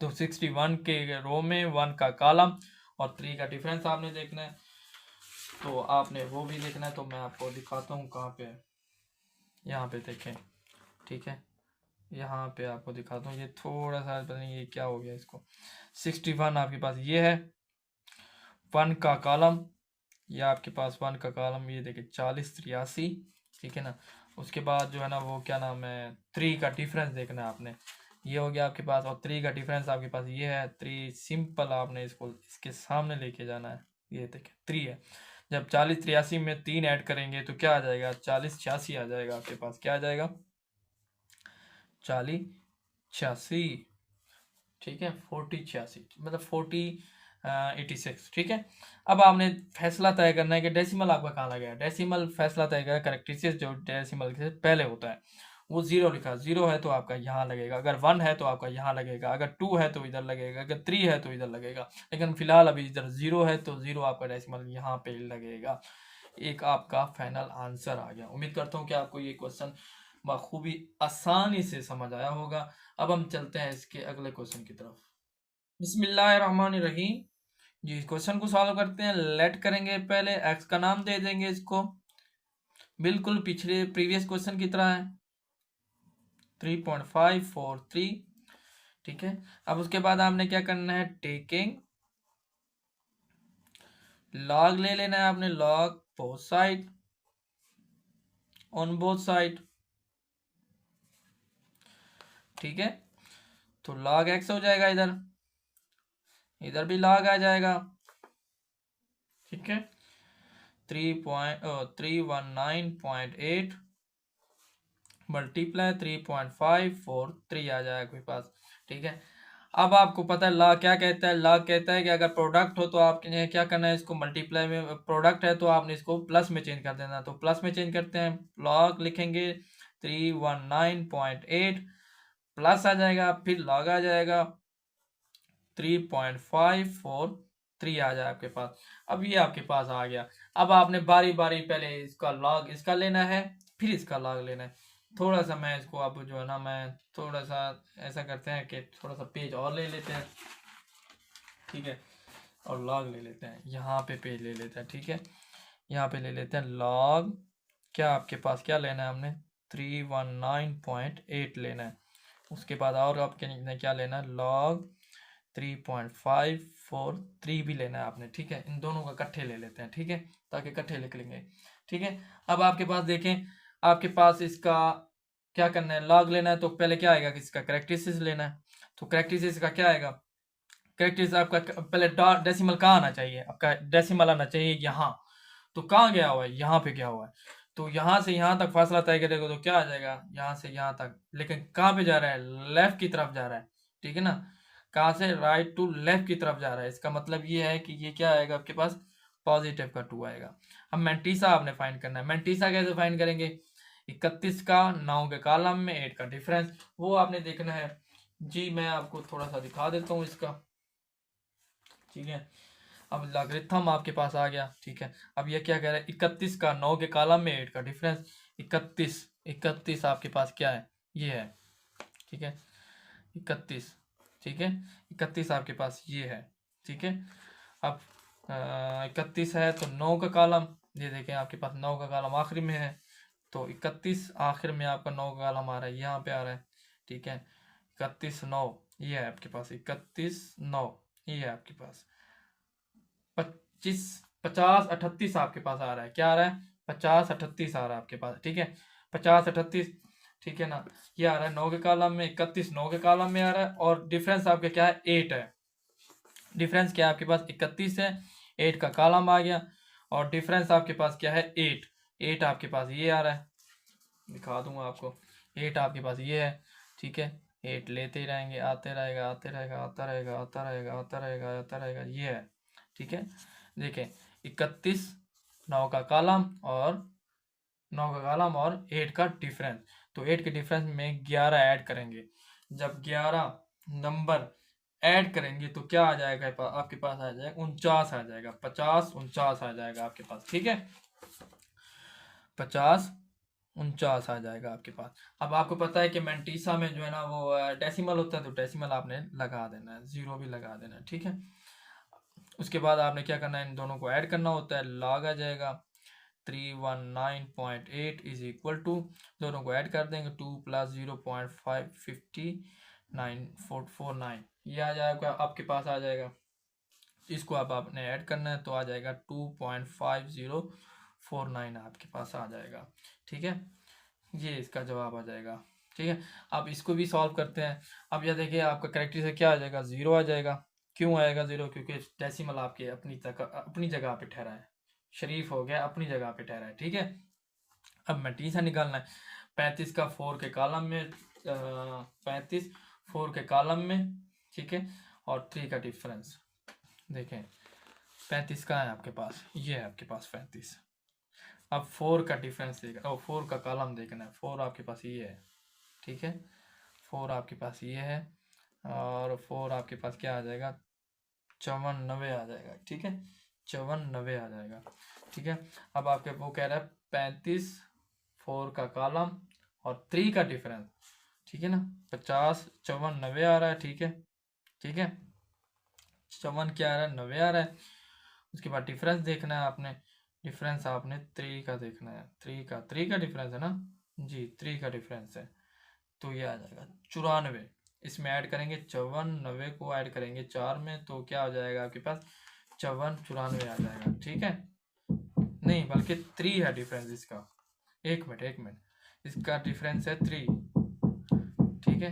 तो 61 के रो में 1 का कॉलम और 3 का डिफरेंस आपने देखना है, तो आपने वो भी देखना है। तो मैं आपको दिखाता हूँ कहाँ पे है, यहाँ पे देखें, ठीक है, यहाँ पे आपको दिखाता हूँ। ये थोड़ा सा पता नहीं ये क्या हो गया इसको, 61 आपके पास ये है 1 का कॉलम, ये आपके पास 1 का कॉलम, ये देखिए 4083, ठीक है ना। उसके बाद जो है ना वो क्या नाम है, 3 का डिफरेंस देखना है आपने, ये हो गया आपके पास, और 3 का डिफरेंस आपके पास ये है 3, सिंपल आपने इसको इसके सामने लेके जाना है, ये देखिए 3 है। जब 4083 में 3 ऐड करेंगे तो क्या आ जाएगा, 4086 आ जाएगा आपके पास, क्या आ जाएगा 4086, ठीक है, 4086 मतलब 4086, ठीक है। अब आपने फैसला तय करना है कि डेसिमल आपका कहाँ लगेगा, डेसिमल फैसला तय करेगा, करेक्टरिस्टिक्स जो डेसिमल से पहले होता है वो 0 लिखा, 0 है तो आपका यहाँ लगेगा, अगर 1 है तो आपका यहाँ लगेगा, अगर 2 है तो इधर लगेगा, अगर 3 है तो इधर लगेगा, लेकिन फिलहाल अभी इधर 0 है तो 0 आपका डेसिमल यहाँ पे लगेगा। एक आपका फाइनल आंसर आ गया। उम्मीद करता हूँ कि आपको ये क्वेश्चन बखूबी आसानी से समझ आया होगा। अब हम चलते हैं इसके अगले क्वेश्चन की तरफ। बिस्मिल्लाहिर्रहमानिर्रहीम जी, क्वेश्चन को सॉल्व करते हैं। लेट करेंगे, पहले एक्स का नाम दे देंगे इसको, बिल्कुल पिछले प्रीवियस क्वेश्चन की तरह है, 3.543, ठीक है। अब उसके बाद आपने क्या करना है, टेकिंग लॉग ले लेना है आपने, log both side, on both side, ठीक है। तो लॉग एक्स हो जाएगा, इधर इधर भी लॉग आ जाएगा, ठीक है। 319.8 मल्टीप्लाई 3.543 आ जाएगा आपके पास। ठीक है, अब आपको पता है लॉग क्या कहता है। लॉग कहता है कि अगर प्रोडक्ट हो तो आपने क्या करना है, इसको मल्टीप्लाई में, प्रोडक्ट है तो आपने इसको प्लस में चेंज कर देना। तो प्लस में चेंज करते हैं, लॉग लिखेंगे 319.8 प्लस आ जाएगा, फिर लॉग आ जाएगा 3.543 आ जाए आपके पास। अब ये आपके पास आ गया। अब आपने बारी बारी पहले इसका लॉग इसका लेना है, फिर इसका लॉग लेना है। थोड़ा सा मैं इसको अब जो है ना, मैं थोड़ा सा ऐसा करते हैं कि थोड़ा सा पेज और ले लेते हैं। ठीक है, और लॉग ले लेते हैं, यहाँ पे पेज ले लेते हैं। ठीक है, यहाँ पे ले लेते हैं लॉग, क्या आपके पास क्या लेना है, हमने 319.8 लेना है। उसके बाद और आपके क्या लेना है, लॉग 3.543 भी लेना है आपने। ठीक है, इन दोनों का इकट्ठे ले लेते हैं। ठीक है, ताकि इकट्ठे लिख लेंगे। ठीक है, अब आपके पास देखें, आपके पास इसका क्या करना है, लॉग लेना है तो पहले क्या आएगा कि इसका कैरेक्टरिस्टिक्स लेना है। तो कैरेक्टरिस्टिक्स का क्या आएगा, कैरेक्टरिस्टिक्स आपका पहले डेसिमल कहाँ आना चाहिए, आपका डेसिमल आना चाहिए यहाँ। तो कहाँ गया हुआ है, यहाँ पे गया हुआ है। तो यहाँ से यहाँ तक फासला तय करेगा तो क्या आ जाएगा, यहाँ से यहाँ तक। लेकिन कहाँ पे जा रहा है, लेफ्ट की तरफ जा रहा है। ठीक है ना, कहाँ से, राइट टू लेफ्ट की तरफ जा रहा है। इसका मतलब ये है कि ये क्या आएगा आपके पास, पॉजिटिव का 2 आएगा। अब मैंटीसा आपने फाइंड करना है। मैंटीसा कैसे फाइंड करेंगे, 31 का 9 के कॉलम में 8 का डिफरेंस, वो आपने देखना है जी। मैं आपको थोड़ा सा दिखा देता हूँ इसका। ठीक है, अब लॉगरिथम आपके पास आ गया। ठीक है, अब ये क्या कह रहा है, 31 का 9 के कॉलम में 8 का डिफरेंस। 31 आपके पास क्या है, ये है। ठीक है, 31। ठीक है, 31 आपके पास ये है। ठीक है, अब 31 है तो 9 का कॉलम, ये देखें आपके पास 9 का कॉलम आखिरी में है। तो 31 आखिर में आपका 9 का कॉलम आ रहा है, यहाँ पे आ रहा है। ठीक है, 31 9 ये है आपके पास, 31 9 ये है आपके पास। 50 38 आपके पास आ रहा है, क्या आ रहा है, 50 38 आ रहा है आपके पास। ठीक है, 50 38। ठीक है ना, ये आ रहा है 9 के कॉलम में, 31 9 के कॉलम में आ रहा है। और डिफरेंस आपके क्या है, 8 है। डिफरेंस क्या है आपके पास, 31 है, 8 का कॉलम आ गया। और डिफरेंस आपके पास क्या है, 8 आपके पास ये आ रहा है, दिखा दूंगा आपको। 8 आपके पास ये है। ठीक है, 8 लेते ही रहेंगे, आते रहेगा, आते रहेगा, आता रहेगा, आता रहेगा, आता रहेगा, आता रहेगा, ये है। ठीक है, देखें 31 9 का कॉलम और 9 का कॉलम और 8 का डिफरेंस। तो 8 के डिफरेंस में 11 ऐड करेंगे। जब 11 नंबर ऐड करेंगे तो क्या आ जाएगा आपके पास, आ जाएगा 49 आ जाएगा, 50 49 आ जाएगा आपके पास। ठीक है, 50 49 आ जाएगा आपके पास। अब आपको पता है कि मैंटीसा में जो है ना वो डेसिमल होता है, तो डेसिमल आपने लगा देना है, 0 भी लगा देना है। ठीक है, उसके बाद आपने क्या करना है, इन दोनों को ऐड करना होता है, लॉग आ जाएगा 319.8 इज इक्वल टू, दोनों को ऐड कर देंगे, 2 + 0.559 ये आ जाएगा आपके पास, आ जाएगा। इसको अब आपने ऐड करना है तो आ जाएगा 2.5049 आपके पास आ जाएगा। ठीक है, ये इसका जवाब आ जाएगा। ठीक है, अब इसको भी सॉल्व करते हैं। अब यह देखिए आपका करेक्टर से क्या आ जाएगा, 0 आ जाएगा। क्यों आएगा 0, क्योंकि डेसिमल आपके अपनी जगह पे ठहरा है, शरीफ हो गया, अपनी जगह पे ठहरा है। ठीक है, अब मैंटीसा निकालना है। 35 का 4 के कॉलम में, 35 4 के कॉलम में। ठीक है, और 3 का डिफरेंस देखें, 35 कहाँ है आपके पास, ये है आपके पास 35। अब 4 का डिफरेंस देखना, और 4 का कॉलम देखना है। 4 आपके पास ये है। ठीक है, 4 आपके पास ये है, और 4 आपके पास क्या आ जाएगा, 54 आ जाएगा। ठीक है, 54 आ जाएगा। ठीक है, अब आपके वो कह रहा है 35 4 का कॉलम और 3 का डिफरेंस। ठीक है ना, 50 54 आ रहा है। ठीक है, ठीक है, 54 क्या आ रहा है, 90 आ रहा है। उसके बाद डिफरेंस देखना है आपने, डिफरेंस आपने 3 का देखना है। 3 का डिफरेंस है ना जी, 3 का डिफरेंस है। तो ये आ जाएगा 94। इसमें ऐड करेंगे 54 को ऐड करेंगे 4 में, तो क्या हो जाएगा आपके पास, 54 94 आ जाएगा। ठीक है, नहीं बल्कि 3 है डिफरेंस इसका। एक मिनट, इसका डिफरेंस है 3। ठीक है,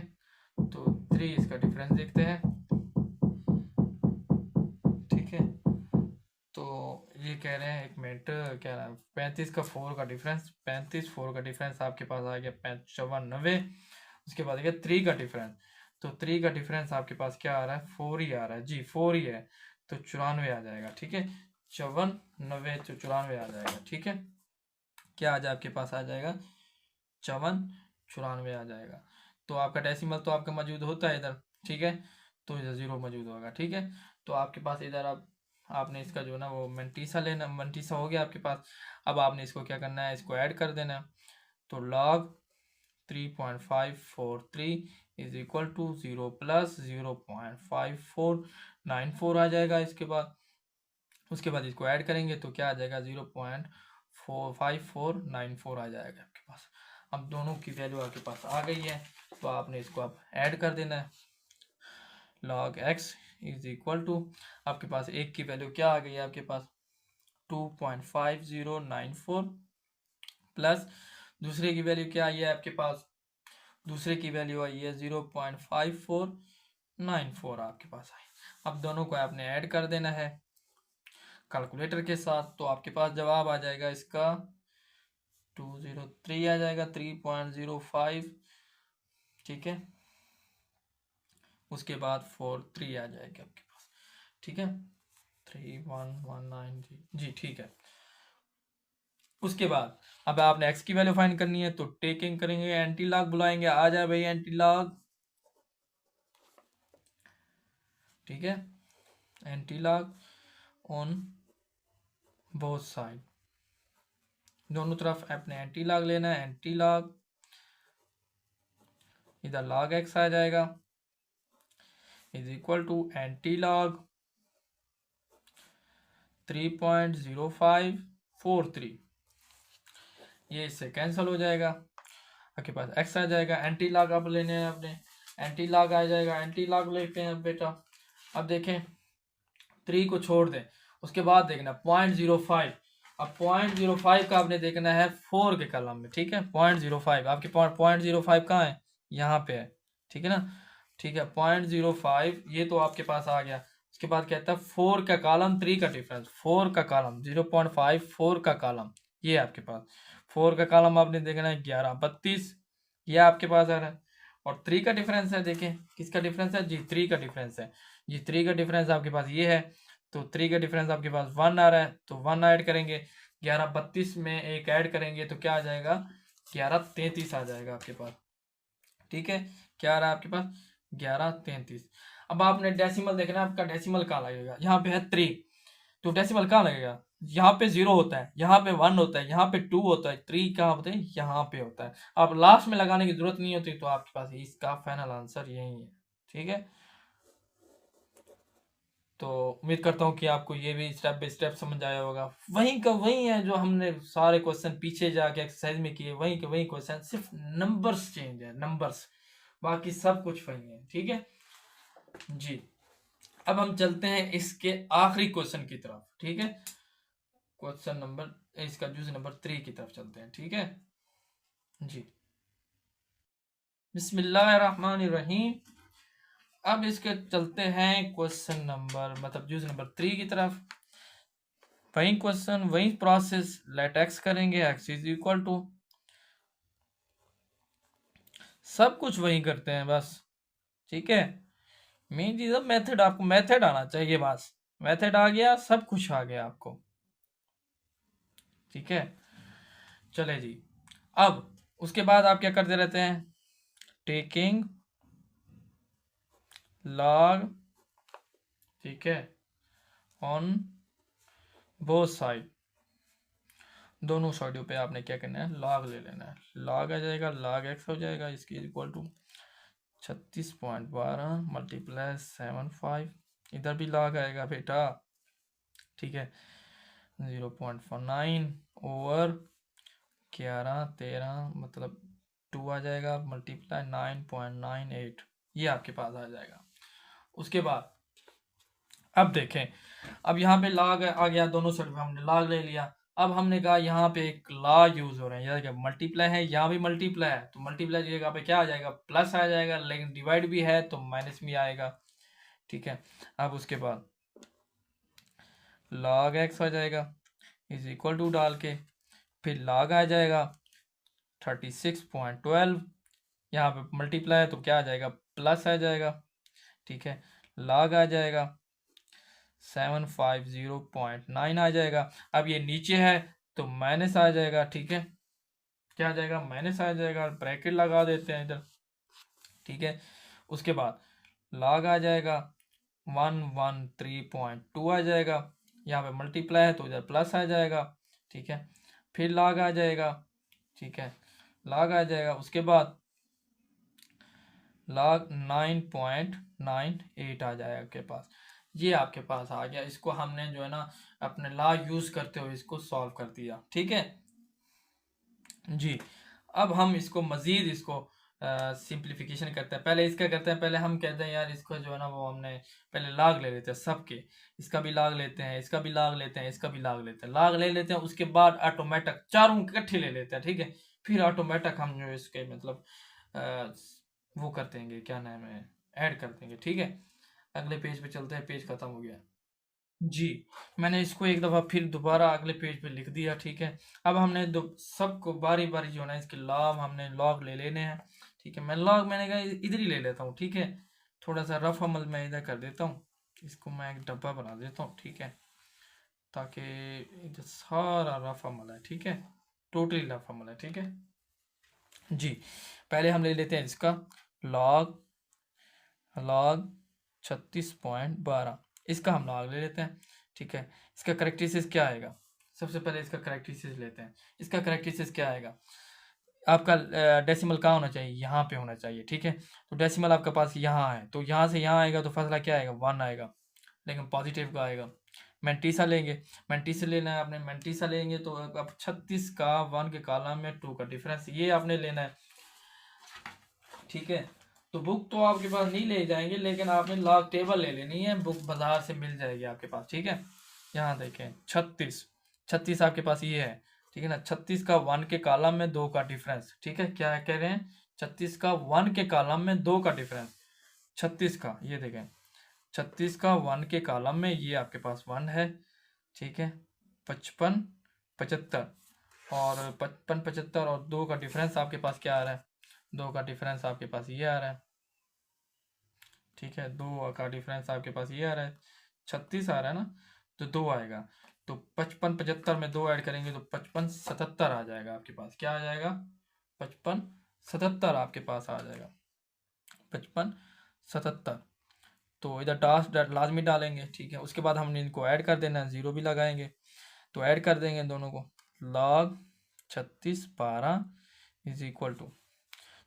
तो 3 इसका डिफरेंस देखते हैं। ठीक है, तो ये कह रहे हैं, एक मिनट, क्या रहा है, 35 का 4 का डिफरेंस, 35 4 का डिफरेंस आपके पास आ गया 95। उसके बाद आ गया 3 का डिफरेंस, तो 3 का डिफरेंस आपके पास क्या आ रहा है, 4 ही आ रहा है जी, 4 ही है, तो 94 आ जाएगा। ठीक है, 94 तो 94 आ जाएगा। ठीक है, क्या आ जाए आपके पास, आ जाएगा 94 आ जाएगा। तो आपका डेसिमल तो आपका मौजूद होता है इधर, ठीक है, तो इधर 0 मौजूद होगा। ठीक है, तो आपके पास इधर आपने इसका जो ना वो मंटीसा लेना, मंटीसा हो गया आपके पास। अब आपने इसको क्या करना है, इसको ऐड कर देना है। तो log 3.543 is equal to 0 plus 0.5494 आ जाएगा। इसके बाद उसके बाद इसको ऐड करेंगे तो क्या आ जाएगा, 0.5494 आ जाएगा आपके पास। अब दोनों की वैल्यू आपके पास आ गई है, तो आपने इसको अब ऐड कर देना है। log x is equal to, आपके पास एक की वैल्यू क्या आ गई है आपके पास, 2.5094 प्लस दूसरे की वैल्यू क्या आई है आपके पास, दूसरे की वैल्यू आई है 0.5494 आपके पास आई। अब दोनों को आपने ऐड कर देना है कैलकुलेटर के साथ, तो आपके पास जवाब आ जाएगा इसका 203 आ जाएगा, 3.05। ठीक है, उसके बाद 43 आ जाएगा आपके पास। ठीक है, 3119 जी ठीक है। उसके बाद अब आपने x की वैल्यू फाइंड करनी है, तो टेकिंग करेंगे, एंटी लॉग बुलाएंगे, आ जाए भाई एंटी लॉग। ठीक है, anti log on both side, दोनों तरफ अपने एंटी लॉग लेना है। एंटी लॉग इधर log x आ जाएगा is equal to anti log 3.0543, ये इससे कैंसिल हो जाएगा, आपके पास x आ जाएगा। एंटी लॉग अब लेने हैं अपने, एंटी लॉग आ जाएगा, एंटी लॉग लेते हैं बेटा। अब देखें 3 को छोड़ दें, उसके बाद देखना 0.05, अब 0.05 का आपने देखना है 4 के कॉलम में। ठीक है, 0.05 आपके 0.05 कहाँ है, यहाँ पे है। ठीक है ना, ठीक है, 0.05 ये तो आपके पास आ गया। उसके बाद कहता है 4 का कॉलम 3 का डिफरेंस, 4 का कॉलम 0.54 का कॉलम, ये आपके पास 4 का कॉलम आपने देखना है 1132, ये आपके पास आ रहा है। और 3 का डिफरेंस है, देखें किसका डिफरेंस है जी, 3 का डिफरेंस है जी, 3 का डिफरेंस आपके पास ये है, तो 3 का डिफरेंस आपके पास 1 आ रहा है, तो 1 ऐड करेंगे, 1132 में एक ऐड करेंगे तो क्या आ जाएगा, 1133 आ जाएगा आपके पास। ठीक है, क्या आ रहा है आपके पास, 1133। अब आपने डेसिमल देखना है, आपका डेसिमल कहाँ लगेगा, यहाँ पे है 3, तो डेसिमल कहाँ लगेगा, यहाँ पे 0 होता है, यहाँ पे 1 होता है, यहाँ पे 2 होता है, 3 कहाँ होता है, यहाँ पे होता है। अब लास्ट में लगाने की जरूरत नहीं होती, तो आपके पास इसका फाइनल आंसर यही है। ठीक है, तो उम्मीद करता हूँ कि आपको ये भी स्टेप बाय स्टेप समझ आया होगा। वहीं का वहीं है जो हमने सारे क्वेश्चन पीछे जाके एक्सरसाइज में किए, वहीं के वहीं क्वेश्चन, सिर्फ नंबर्स चेंज है, नंबर्स, बाकी सब कुछ वही है। ठीक है जी, अब हम चलते हैं इसके आखिरी क्वेश्चन की तरफ। ठीक है, क्वेश्चन नंबर, इसका जूस नंबर 3 की तरफ चलते हैं। ठीक है जी, बिस्मिल्लाहिर्रहमानिर्रहीम। अब इसके चलते हैं क्वेश्चन नंबर, मतलब जूस नंबर 3 की तरफ। वही क्वेश्चन, वही प्रोसेस, लेट एक्स करेंगे, एक्स इज इक्वल टू, सब कुछ वही करते हैं बस। ठीक है, मेन चीज अब मेथड, आपको मेथड आना चाहिए, बस मेथड आ गया, सब कुछ आ गया आपको। ठीक है, चले जी। अब उसके बाद आप क्या करते रहते हैं, टेकिंग लॉग, ठीक है, ऑन बोथ साइड, दोनों साइडों पे आपने क्या करना है, लॉग ले लेना है। लॉग आ जाएगा, लॉग एक्स हो जाएगा, इसके इक्वल टू 36.12 मल्टीप्लाई 75, इधर भी लॉग आएगा बेटा। ठीक है, 0.49 ओवर 1113 मतलब 2 आ जाएगा, मल्टीप्लाई 9.98, ये आपके पास आ जाएगा। उसके बाद अब देखें, अब यहाँ पे लॉग आ गया, दोनों साइड पे हमने लॉग ले लिया। अब हमने कहा यहाँ पे एक लॉ यूज हो रहा है, क्या मल्टीप्लाई है, यहाँ भी मल्टीप्लाई है, तो मल्टीप्लाई की जगह पे क्या आ जाएगा, प्लस आ जाएगा, लेकिन डिवाइड भी है तो माइनस भी आएगा। ठीक है, अब उसके बाद log x आ जाएगा इज इक्वल टू डाल के फिर log आ जाएगा 36.12, यहाँ पे मल्टीप्लाई है तो क्या आ जाएगा प्लस आ जाएगा, ठीक है। log आ जाएगा 750.9 आ जाएगा। अब ये नीचे है तो माइनस आ जाएगा, ठीक है। क्या आ जाएगा माइनस आ जाएगा, ब्रैकेट लगा देते हैं इधर, ठीक है। उसके बाद log आ जाएगा 113.2 आ जाएगा, यहाँ पे मल्टीप्लाई है तो इधर प्लस आ जाएगा, ठीक है। फिर log आ जाएगा, ठीक है, log आ जाएगा। उसके बाद log 9.98 आ जाएगा आपके पास। ये आपके पास आ गया। इसको हमने जो है ना अपने log यूज करते हुए इसको सॉल्व कर दिया, ठीक है जी। अब हम इसको मजीद इसको सिंप्लीफिकेशन करते हैं। पहले इसका करते हैं, पहले हम कहते हैं यार इसको जो है ना वो हमने पहले log ले लेते हैं सबके, इसका भी log लेते हैं, इसका भी log लेते हैं, इसका भी log लेते हैं, log ले लेते हैं। उसके बाद ऑटोमेटिक चारों इकट्ठे ले लेते हैं, ठीक है। फिर ऑटोमेटिक हम जो इसके मतलब वो कर देंगे, क्या नाम है, ऐड कर देंगे, ठीक है। अगले पेज पे चलते हैं, पेज खत्म हो गया जी। मैंने इसको एक दफ़ा फिर दोबारा अगले पेज पे लिख दिया, ठीक है। अब हमने सबको बारी बारी जो है ना इसके लॉग हमने लॉग ले लेने हैं, ठीक है। मैं लॉग मैंने कहा इधर ही ले लेता हूँ, ठीक है। थोड़ा सा रफ अमल मैं इधर कर देता हूँ, इसको मैं एक डब्बा बना देता हूँ, ठीक है, ताकि इधर सारा रफ अमल है, ठीक है, टोटली रफ अमल है, ठीक है जी। पहले हम ले लेते हैं इसका लॉग 36.12, इसका हम लॉग ले लेते हैं, ठीक है। इसका करेक्टरिस्टिक्स क्या आएगा, सबसे पहले इसका करेक्टरिस्टिक्स लेते हैं। इसका करेक्टरिस्टिक्स क्या आएगा, आपका डेसिमल कहाँ होना चाहिए, यहाँ पे होना चाहिए, ठीक है। तो डेसिमल आपके पास यहाँ है तो यहाँ से यहाँ आएगा तो फासला क्या आएगा 1 आएगा, लेकिन पॉजिटिव का आएगा। मैंटीसा लेंगे, मैंटीसा लेना है आपने, मैंटीसा लेंगे तो अब 36 का 1 के कॉलम में 2 का डिफरेंस ये आपने लेना है, ठीक है। तो बुक तो आपके पास नहीं ले जाएंगे, लेकिन आपने लॉग टेबल ले लेनी है, बुक बाजार से मिल जाएगी आपके पास, ठीक है। यहाँ देखें 36 आपके पास ये है, ठीक है ना। 36 का 1 के कॉलम में 2 का डिफरेंस, ठीक है। क्या कह रहे हैं 36 का 1 के कॉलम में 2 का डिफरेंस, 36 का ये देखें 36 का 1 के कॉलम में ये आपके पास 1 है, ठीक है। 55 75 और 55 75 और 2 का डिफरेंस आपके पास क्या आ रहा है, 2 का डिफरेंस आपके पास ये आ रहा है, ठीक है। 2 का डिफरेंस आपके पास ये आ रहा है, 36 आ रहा है ना, तो 2 आएगा। तो 55 75 में 2 ऐड करेंगे तो 55 77 आ जाएगा आपके पास। क्या आ जाएगा 55 77 आपके पास आ जाएगा, 55 77। तो इधर डास लाजमी डालेंगे, ठीक है। उसके बाद हमने इनको ऐड कर देना है, 0 भी लगाएंगे तो ऐड कर देंगे दोनों को। log 36 12 इज इक्वल टू,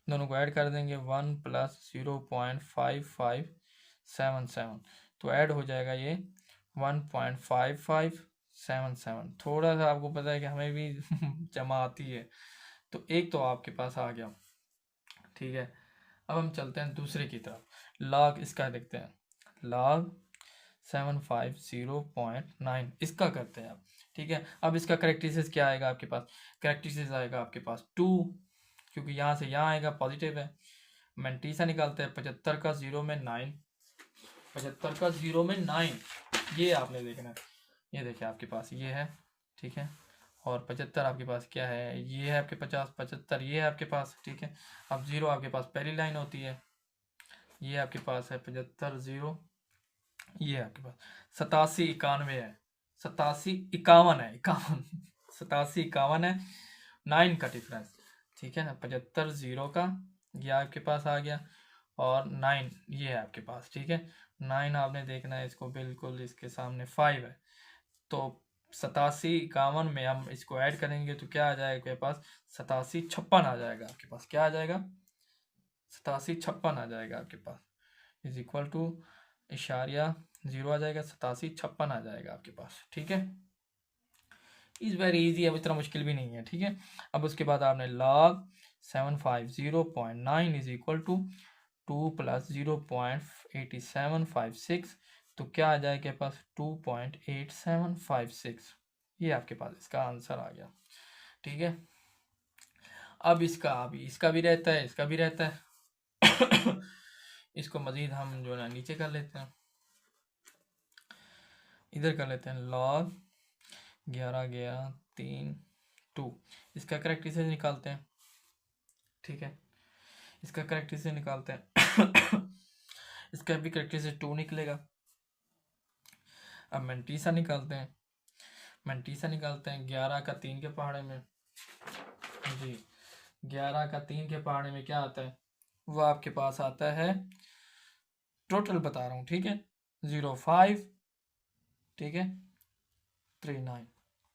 दोनों को ऐड कर देंगे 1 प्लस 0.5577, तो ऐड हो जाएगा ये 1.5577। थोड़ा सा आपको पता है कि हमें भी जमा आती है, तो एक तो आपके पास आ गया, ठीक है। अब हम चलते हैं दूसरे की तरफ, log इसका देखते हैं, log 750.9 इसका करते हैं आप, ठीक है। अब इसका करेक्टरिस्टिक्स क्या आएगा आपके पास, करेक्टरिस्टिक्स आएगा आपके पास 2, क्योंकि यहाँ से यहाँ आएगा पॉजिटिव है। मैंटीसा निकालते हैं, 75 का 0 में 9, 75 का 0 में 9, ये आपने देखना है। ये देखिए आपके पास ये है, ठीक है। और 75 आपके पास क्या है, ये है आपके 50 75 ये है आपके पास, ठीक है। अब 0 आपके पास पहली लाइन होती है, ये आपके पास है 75 0, ये आपके पास 87 91 है, 87 51 है, 51 87 51 है, 9 का डिफरेंस, ठीक है ना। 75 0 का ये आपके पास आ गया और 9 ये है आपके पास, ठीक है। 9 आपने देखना है इसको, बिल्कुल इसके सामने 5 है, तो 87 51 में हम इसको ऐड करेंगे तो क्या आ जाएगा आपके पास 87 56 आ जाएगा आपके पास। क्या आ जाएगा 87 56 आ जाएगा आपके पास, इज इक्वल टू इशारिया 0 आ जाएगा, 87 56 आ जाएगा आपके पास, ठीक है। इज वेरी इजी, अब इतना मुश्किल भी नहीं है, ठीक है। अब उसके बाद आपने log 750.9 is equal to 2 plus 0.8756, तो क्या आ जाएगा आपके पास 2.8756, ये आपके पास इसका आंसर आ गया, ठीक है। अब इसका भी रहता है, इसका भी रहता है इसको मजीद हम जो है नीचे कर लेते हैं, इधर कर लेते हैं log 11 गया 3 2। इसका करेक्टरिस्टिक निकालते हैं, ठीक है, इसका करेक्टरिस्टिक निकालते हैं इसका भी करेक्टरिस्टिक 2 निकलेगा। अब मेंटीसा निकालते हैं, मेंटीसा निकालते हैं 11 का 3 के पहाड़े में जी, 11 का 3 के पहाड़े में क्या आता है, वो आपके पास आता है, टोटल बता रहा हूँ, ठीक है, 05, ठीक है, 39,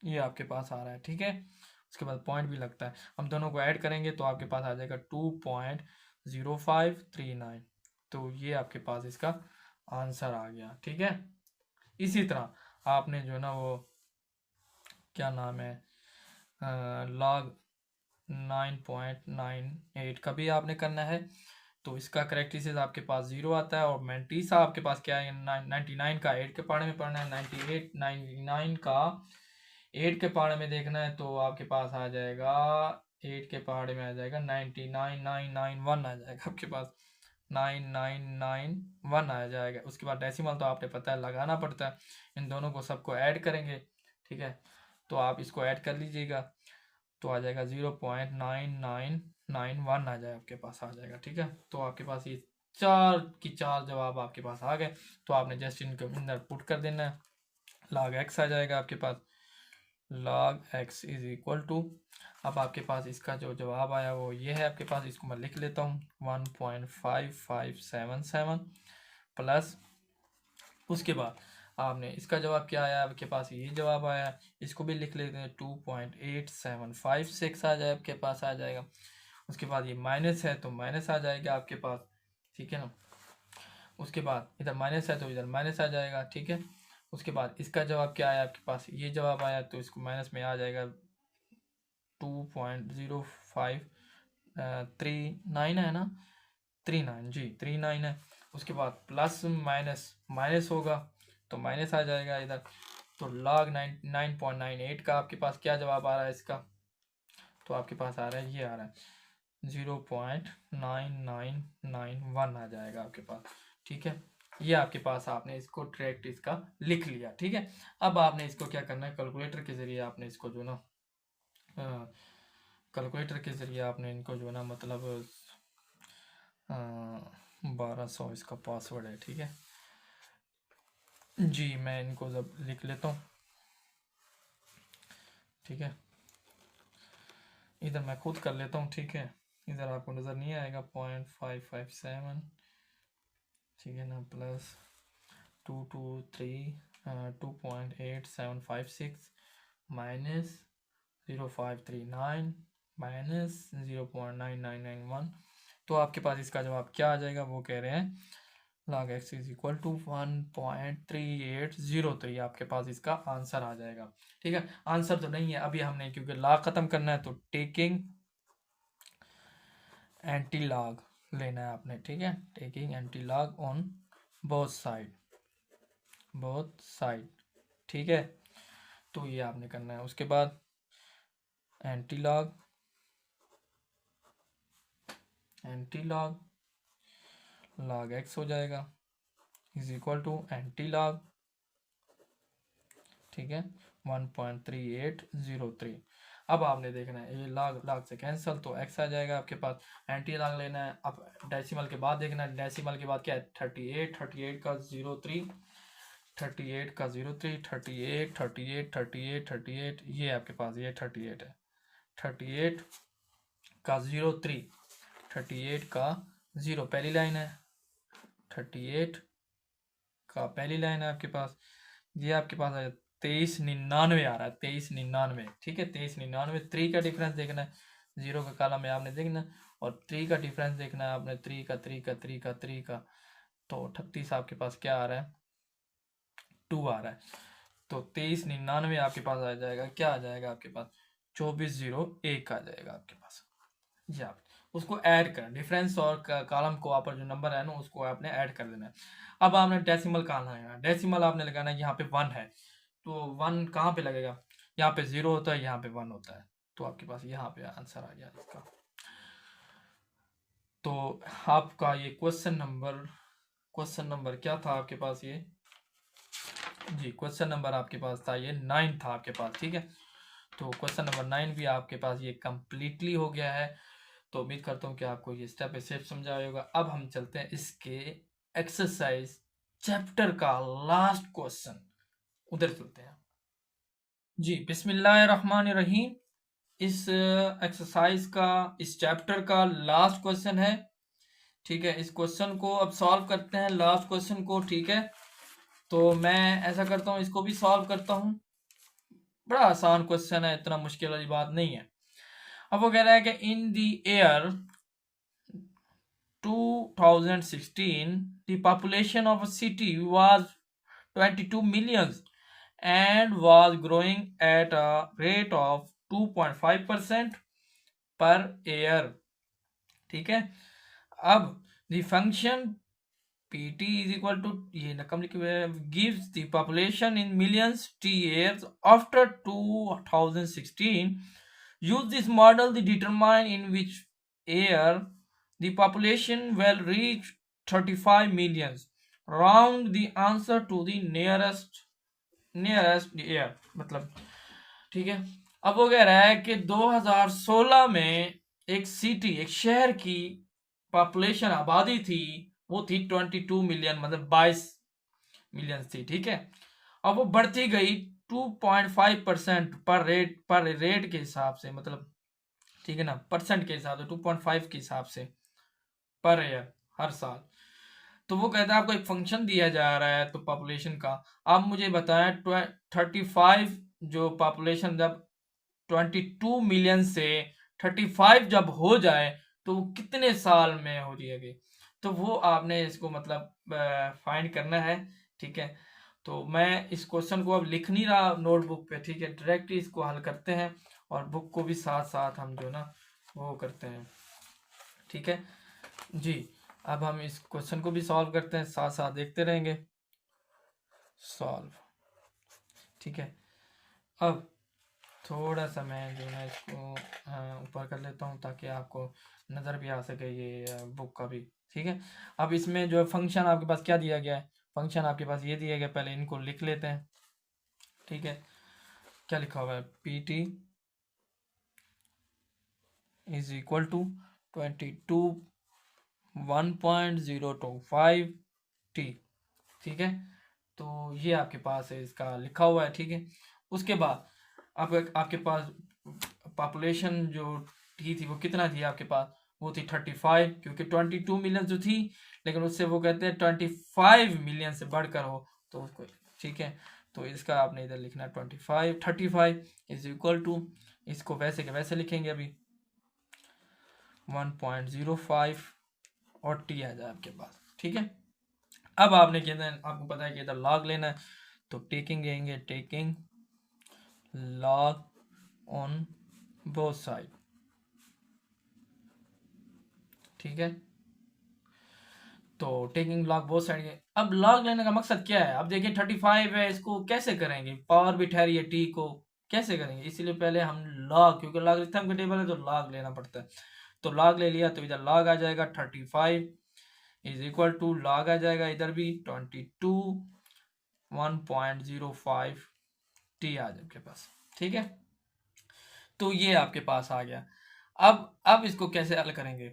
ये आपके पास आ रहा है, ठीक है। उसके बाद पॉइंट भी लगता है, हम दोनों को ऐड करेंगे तो आपके पास आ जाएगा 2.0539। तो ये आपके पास इसका आंसर आ गया, ठीक है। इसी तरह आपने जो ना वो क्या नाम है log 9.98 का भी आपने करना है। तो इसका करेक्टरिस्टिक आपके पास 0 आता है, और मेंटीसा आपके पास क्या है, 99 का 8 के पहाड़े में पढ़ना है, 99 का 8 के पहाड़े में देखना है, तो आपके पास आ जाएगा 8 के पहाड़े में आ जाएगा 99,991 आ जाएगा आपके पास, 9991 आ जाएगा। उसके बाद डेसिमल तो आपने पता है लगाना पड़ता है, इन दोनों को सबको ऐड करेंगे, ठीक है, तो आप इसको ऐड कर लीजिएगा, तो आ जाएगा 0.9991 आ जाएगा आपके पास, आ जाएगा, ठीक है। तो आपके पास ये 4 जवाब आपके पास आ गए। तो आपने जस्ट इनको अंदर पुट कर देना है, log x आ जाएगा आपके पास, log x is equal to, अब आपके पास इसका जो जवाब आया वो ये है आपके पास, इसको मैं लिख लेता हूँ 1.5577 प्लस, उसके बाद आपने इसका जवाब क्या आया आपके पास, ये जवाब आया, इसको भी लिख लेते हैं 2.8756 आ जाए आपके पास, आ जाएगा। उसके बाद ये माइनस है तो माइनस आ जाएगा आपके पास, ठीक है ना। उसके बाद इधर माइनस है तो इधर माइनस आ जाएगा, ठीक है। उसके बाद इसका जवाब क्या आया आपके पास, ये जवाब आया, तो इसको माइनस में आ जाएगा 2.0539 है ना, 39 जी, 39 है। उसके बाद प्लस माइनस माइनस होगा तो माइनस आ जाएगा इधर, तो log 9.98 का आपके पास क्या जवाब आ रहा है इसका, तो आपके पास आ रहा है, ये आ रहा है 0.9991 आ जाएगा आपके पास, ठीक है। ये आपके पास आपने इसको डायरेक्ट इसका लिख लिया, ठीक है। अब आपने इसको क्या करना है, कैलकुलेटर के जरिए आपने इसको जो ना कैलकुलेटर के जरिए आपने इनको जो ना मतलब 1200 इसका पासवर्ड है, ठीक है जी, मैं इनको जब लिख लेता हूँ, ठीक है, इधर मैं खुद कर लेता हूँ, ठीक है, इधर आपको नज़र नहीं आएगा 0.557, ठीक है ना, प्लस 2.8756 माइनस 0539 माइनस 0.9991, तो आपके पास इसका जवाब क्या आ जाएगा, वो कह रहे हैं log x is equal to 1.3803 आपके पास इसका आंसर आ जाएगा, ठीक है। आंसर तो नहीं है अभी हमने, क्योंकि log खत्म करना है, तो टेकिंग एंटी लॉग लेना है आपने, ठीक है, taking anti log on both side, ठीक है, तो ये आपने करना है। उसके बाद एंटी लॉग log x हो जाएगा is equal to anti log, ठीक है, 1.3803। अब आपने देखना है ये log से कैंसिल, तो x आ जाएगा आपके पास, एंटी लॉग लेना है। अब डेसिमल के बाद देखना है, डेसिमल के बाद क्या है, 38 38 का 03 38 का 03 38 38 38 38, ये आपके पास ये 38 है, 38 का 03 38 का 0 पहली लाइन है, 38 का पहली लाइन है आपके पास, ये आपके पास है 2399 आ रहा है, 2399, ठीक है, 2399। 3 का डिफरेंस देखना है, 0 का कॉलम में आपने देखना है, और 3 का डिफरेंस देखना है आपने, 3 का 3 का 3 का 3 का, तो 38 आपके पास क्या आ रहा है, 2 आ रहा है, तो 2399 आपके पास आ जाएगा, क्या आ जाएगा आपके पास, 2401 आ जाएगा आपके पास। जी आप उसको ऐड करना, डिफरेंस और कॉलम को आप जो नंबर है ना उसको आपने ऐड कर देना है। अब आपने डेसिमल कहाँ लगाना है, डेसिमल आपने लगाना है, यहाँ पे 1 है, तो 1 कहाँ पे लगेगा, यहाँ पे 0 होता है, यहाँ पे 1 होता है, तो आपके पास यहाँ पे आंसर आ गया इसका। तो आपका ये क्वेश्चन नंबर क्या था आपके पास, ये जी क्वेश्चन नंबर आपके पास था ये 9 था आपके पास, ठीक है। तो क्वेश्चन नंबर 9 भी आपके पास ये कंप्लीटली हो गया है। तो उम्मीद करता हूँ कि आपको ये स्टेप बाय स्टेप समझा होगा। अब हम चलते हैं इसके एक्सरसाइज चैप्टर का लास्ट क्वेश्चन, उधर चलते हैं। जी बिस्मिल्लाहिर्रहमानिर्रहीम। इस एक्सरसाइज का, इस चैप्टर का लास्ट क्वेश्चन है, ठीक है। इस क्वेश्चन को अब सॉल्व करते हैं, लास्ट क्वेश्चन को, ठीक है। तो मैं ऐसा करता हूँ, इसको भी सॉल्व करता हूँ। बड़ा आसान क्वेश्चन है, इतना मुश्किल वाली बात नहीं है। अब वो कह रहा है कि in the year 2016 the population of a city was 22 million and was growing at a rate of 2.5% per year, ठीक है। अब the function pt is equal to, ये रकम लिखी हुई है, gives the population in millions t years after 2016. Use this model to determine in which year the population will reach 35 million. Round the answer to the nearest year, मतलब, ठीक है। अब वो कह रहा है कि 2016 में एक सिटी, एक शहर की पॉपुलेशन, आबादी थी, वो थी 22 मिलियन, मतलब 22 मिलियन थी, ठीक है। अब वो बढ़ती गई 2.5% पर रेट के हिसाब से, मतलब, ठीक है ना, परसेंट के हिसाब से 2.5 के हिसाब से पर ईयर, हर साल। तो वो कहता है आपको एक फंक्शन दिया जा रहा है तो पॉपुलेशन का, आप मुझे बताएं 35, जो पॉपुलेशन जब 22 मिलियन से 35 जब हो जाए तो वो कितने साल में हो जाएगी। तो वो आपने इसको मतलब फाइंड करना है, ठीक है। तो मैं इस क्वेश्चन को अब लिख नहीं रहा नोटबुक पे, ठीक है, डायरेक्टली इसको हल करते हैं और बुक को भी साथ साथ हम जो ना वो करते हैं, ठीक है जी। अब हम इस क्वेश्चन को भी सॉल्व करते हैं, साथ साथ देखते रहेंगे सॉल्व, ठीक है। अब थोड़ा सा मैं जो है इसको ऊपर कर लेता हूँ ताकि आपको नज़र भी आ सके ये बुक का भी, ठीक है। अब इसमें जो है फंक्शन आपके पास क्या दिया गया है, फंक्शन आपके पास ये दिया गया, पहले इनको लिख लेते हैं, ठीक है। क्या लिखा हुआ है, P T is equal to 22 T, ठीक है। तो ये आपके पास है, इसका लिखा हुआ है, ठीक है। उसके बाद आपके पास पॉपुलेशन जो थी वो कितना थी आपके पास, वो थी 35, क्योंकि 22 मिलियन जो थी, लेकिन उससे वो कहते हैं 25 मिलियन से बढ़कर हो तो उसको, ठीक है। तो इसका आपने इधर लिखना है 35 इज इक्वल टू, इसको वैसे के वैसे लिखेंगे अभी 1.05 और टी आ जाए आपके पास, ठीक है। अब आपने कहना है, आपको पता है कि इधर लॉग लेना है, तो टेकिंग लेंगे, taking log on both side, ठीक है। तो टेकिंग लॉग बोथ साइड, अब लॉग लेने का मकसद क्या है, अब देखिए 35 है, इसको कैसे करेंगे, पावर भी ठहरी है टी को, कैसे करेंगे, इसीलिए पहले हम लॉग, क्योंकि लॉगरिथम का टेबल है तो लॉग लेना पड़ता है। तो लॉग ले लिया तो इधर लॉग आ जाएगा 35 इज इक्वल टू, लॉग आ जाएगा इधर भी 22 1.05 टी आ जाए आपके पास, ठीक है। तो ये आपके पास आ गया। अब इसको कैसे हल करेंगे,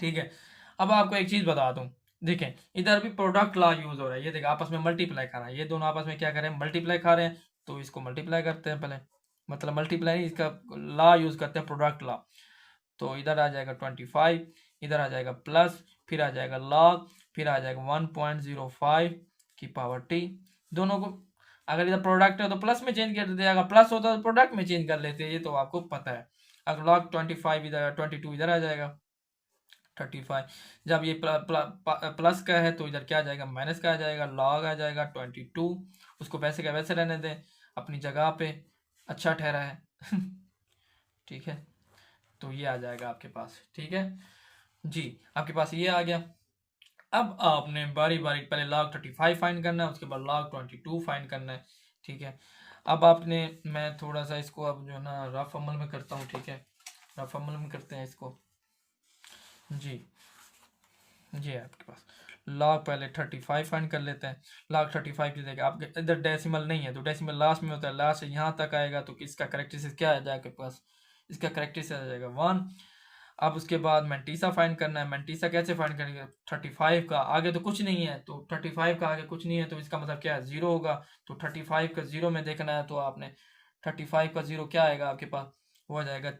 ठीक है। अब आपको एक चीज बता दूं, देखें इधर भी प्रोडक्ट लॉ यूज हो रहा है, ये देखिए आपस में मल्टीप्लाई कर रहा है, ये दोनों आपस में क्या कर रहे हैं, मल्टीप्लाई खा रहे हैं। तो इसको मल्टीप्लाई करते हैं पहले, मतलब मल्टीप्लाई, इसका लॉ यूज करते हैं, प्रोडक्ट लॉ। तो इधर आ जाएगा 25, इधर आ जाएगा प्लस, फिर आ जाएगा लॉग, फिर आ जाएगा 1.05 की पावर टी। दोनों को अगर इधर प्रोडक्ट है तो प्लस में चेंज कर देते हैं, अगर प्लस होता है तो प्रोडक्ट में चेंज कर लेते हैं, ये तो आपको पता है। अगर लॉग 25 इधर, 22 इधर आ जाएगा 35, जब ये प्लस का है तो इधर क्या आ जाएगा, माइनस का आ जाएगा, लॉग आ जाएगा 22, उसको वैसे का वैसे रहने दें, अपनी जगह पे अच्छा ठहरा है ठीक है। तो ये आ जाएगा आपके पास, ठीक है जी। आपके पास ये आ गया। अब आपने बारी बारी पहले log 35 फाइंड करना है, उसके बाद log 22 फाइंड करना है, ठीक है। अब आपने, मैं थोड़ा सा इसको अब जो है ना रफ अमल में करता हूँ, ठीक है, रफ अमल में करते हैं इसको जी। ये है आपके पास log पहले 35 फाइंड कर लेते हैं। log 35 की जगह आपके इधर डेसिमल नहीं है तो डेसिमल लास्ट में होता है, लास्ट से यहाँ तक आएगा तो किसका करेक्टरिस्टिक क्या आ जाएगा आपके पास, इसका करेक्टरिस्टिक आ जाएगा 1। अब उसके बाद मैंटीसा फाइंड करना है। मैंटीसा कैसे फाइंड करेंगे, 35 का आगे तो कुछ नहीं है, तो 35 का आगे कुछ नहीं है तो इसका मतलब क्या है, 0 होगा। तो 35 का 0 में देखना है तो आपने 35 का 0 क्या आएगा आपके पास, वो आ जाएगा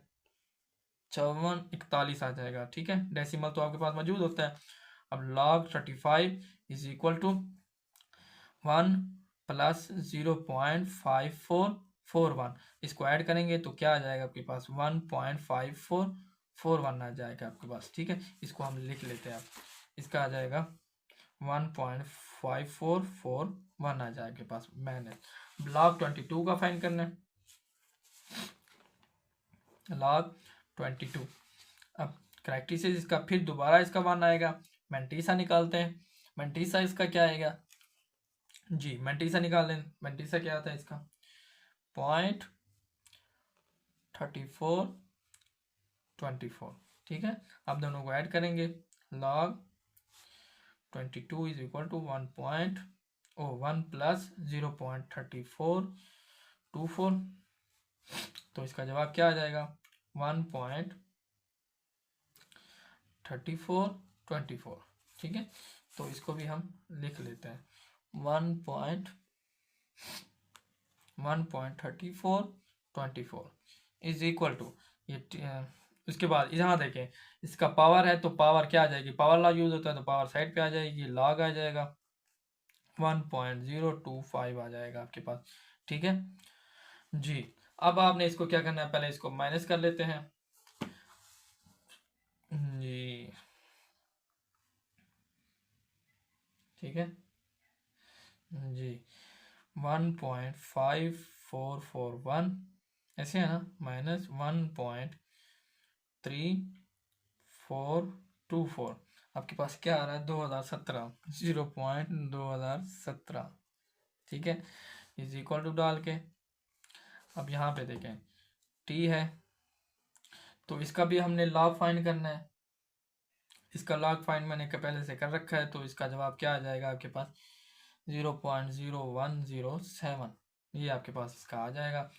5441 आ जाएगा। ठीक है, डेसिमल तो आपके पास मौजूद होता है। अब log 35 is equal to 1 plus 0.5441, इसको ऐड करेंगे तो क्या आ जाएगा आपके पास 1.5441 आ जाएगा आपके पास। ठीक है, इसको हम लिख लेते हैं। आप इसका आ जाएगा 1.5441 आ जाएगा आपके पास। मैंने log 22 का फाइंड करना है, log 22। अब करेक्टरिस्टिक इसका फिर दोबारा इसका 1 आएगा। मैंटीसा निकालते हैं। मैंटीसा इसका क्या आएगा जी, मैंटीसा निकाल लें। मैंटीसा क्या आता है इसका 0.3424। ठीक है, अब दोनों को ऐड करेंगे। log 22 is equal to 1 plus 0.3424, तो इसका जवाब क्या आ जाएगा 1.3424। ठीक है, तो इसको भी हम लिख लेते हैं 1.3424 इज इक्वल टू ये उसके बाद यहाँ देखें इसका पावर है तो पावर क्या आ जाएगी, पावर लॉ यूज होता है तो पावर साइड पे आ जाएगी, लॉग आ जाएगा 1.025 आ जाएगा आपके पास। ठीक है जी, अब आपने इसको क्या करना है, पहले इसको माइनस कर लेते हैं जी। ठीक है जी, 1.5441 ऐसे है ना, माइनस 1.3424 आपके पास क्या आ रहा है 2017, 0.2017। ठीक है, इज इक्वल टू डाल के अब यहाँ पे देखें टी है तो इसका भी हमने लॉग फाइंड करना है। इसका लॉग फाइंड मैंने पहले से कर रखा है तो इसका जवाब क्या आ जाएगा आपके पास 0.0107, ये आपके पास इसका आ जाएगा।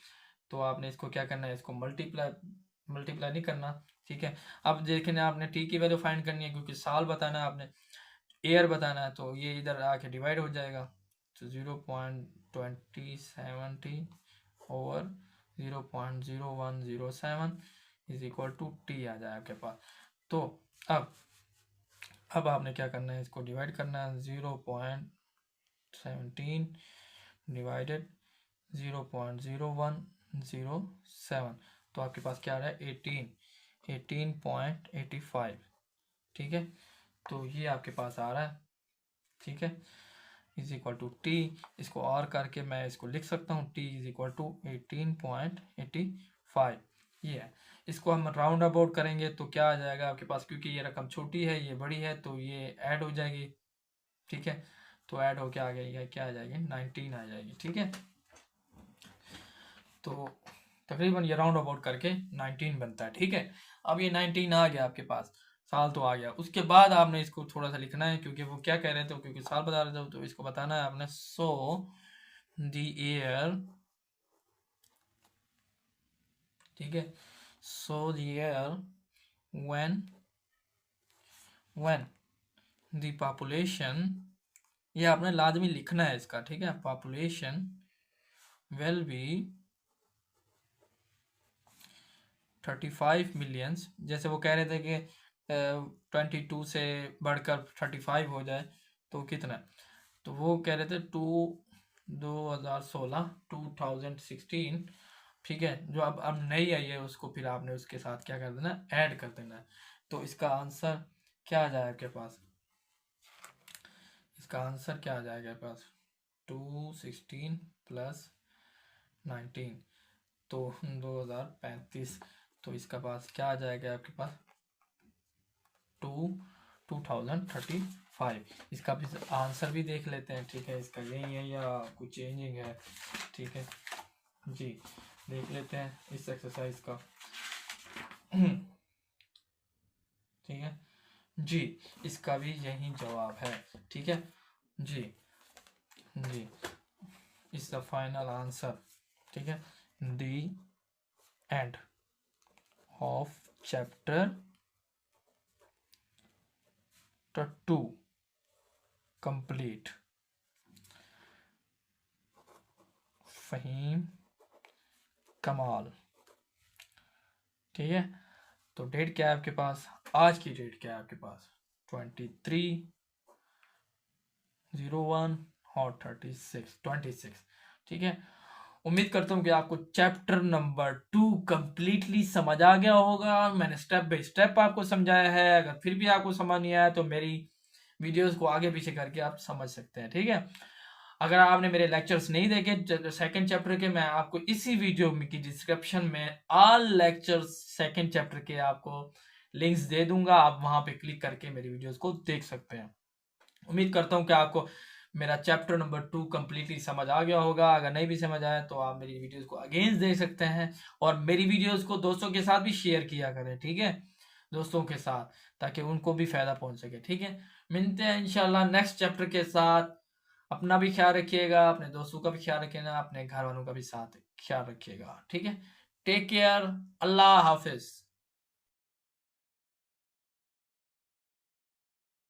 तो आपने इसको क्या करना है, इसको मल्टीप्लाई नहीं करना। ठीक है, अब देखना आपने टी की वैल्यू फाइंड करनी है क्योंकि साल बताना है आपने, ईयर बताना है, तो ये इधर आके डिवाइड हो जाएगा तो 0.2070 over 0.0107 is equal to t आ जाए आपके पास। तो अब आपने क्या करना है, इसको डिवाइड करना है 0.17 डिवाइडेड 0.0107, तो आपके पास क्या आ रहा है 18.85। ठीक है, तो ये आपके पास आ रहा है। ठीक है, इज इक्वल टू टी, इसको और करके मैं इसको लिख सकता हूँ टी इज इक्वल टू 18.85, ये है। इसको हम राउंड अबाउट करेंगे तो क्या आ जाएगा आपके पास, क्योंकि ये रकम छोटी है ये बड़ी है तो ये ऐड हो जाएगी। ठीक है, तो ऐड होके आ गई है क्या आ जाएगी 19 आ जाएगी। ठीक है, तो तकरीबन ये राउंड अबाउट करके 19 बनता है। ठीक है, अब ये 19 आ गया आपके पास, साल तो आ गया। उसके बाद आपने इसको थोड़ा सा लिखना है क्योंकि वो क्या कह रहे थे, क्योंकि साल बता रहे थे तो इसको बताना है आपने। सो द ईयर, ठीक है, so the year when the population, ये आपने लाजमी लिखना है इसका। ठीक है, पॉपुलेशन विल बी 35 मिलियंस, जैसे वो कह रहे थे कि 22 से बढ़कर 35 हो जाए तो कितना, तो वो कह रहे थे 2016। ठीक है, जो अब नई आई है उसको फिर आपने उसके साथ क्या कर देना, ऐड कर देना है। तो इसका आंसर क्या आ जाएगा आपके पास, इसका आंसर क्या आ जाएगा आपके पास 216 प्लस 19 तो 2035, तो इसका पास क्या आ जाएगा आपके पास 2035। इसका भी आंसर भी देख लेते हैं। ठीक है, इसका यही है या कुछ चेंजिंग है। ठीक है जी, देख लेते हैं इस एक्सरसाइज का। ठीक है, जी, इसका भी यही जवाब है। ठीक है जी, जी इज द फाइनल आंसर। ठीक है, the end of chapter 2 complete. Faheem Kamal. ठीक है, तो डेट क्या है आपके पास, आज की डेट क्या है आपके पास, 23/01 और 26। ठीक है, उम्मीद करता हूँ कि आपको चैप्टर नंबर 2 कंप्लीटली समझ आ गया होगा। मैंने स्टेप बाय स्टेप आपको समझाया है। अगर फिर भी आपको समझ नहीं आया तो मेरी वीडियोस को आगे पीछे करके आप समझ सकते हैं। ठीक है, अगर आपने मेरे लेक्चर्स नहीं देखे सेकंड चैप्टर के, मैं आपको इसी वीडियो की डिस्क्रिप्शन में ऑल लेक्चर्स सेकंड चैप्टर के आपको लिंक्स दे दूंगा। आप वहां पे क्लिक करके मेरी वीडियोस को देख सकते हैं। उम्मीद करता हूँ कि आपको मेरा चैप्टर नंबर 2 कंप्लीटली समझ आ गया होगा। अगर नहीं भी समझ आया तो आप मेरी वीडियोस को अगेंस्ट देख सकते हैं, और मेरी वीडियोस को दोस्तों के साथ भी शेयर किया करें। ठीक है, दोस्तों के साथ, ताकि उनको भी फायदा पहुंच सके। ठीक है, मिलते हैं इंशाल्लाह नेक्स्ट चैप्टर के साथ। अपना भी ख्याल रखिएगा, अपने दोस्तों का भी ख्याल रखिएगा, अपने घर वालों का भी साथ ख्याल रखिएगा। ठीक है, टेक केयर, अल्लाह हाफिज।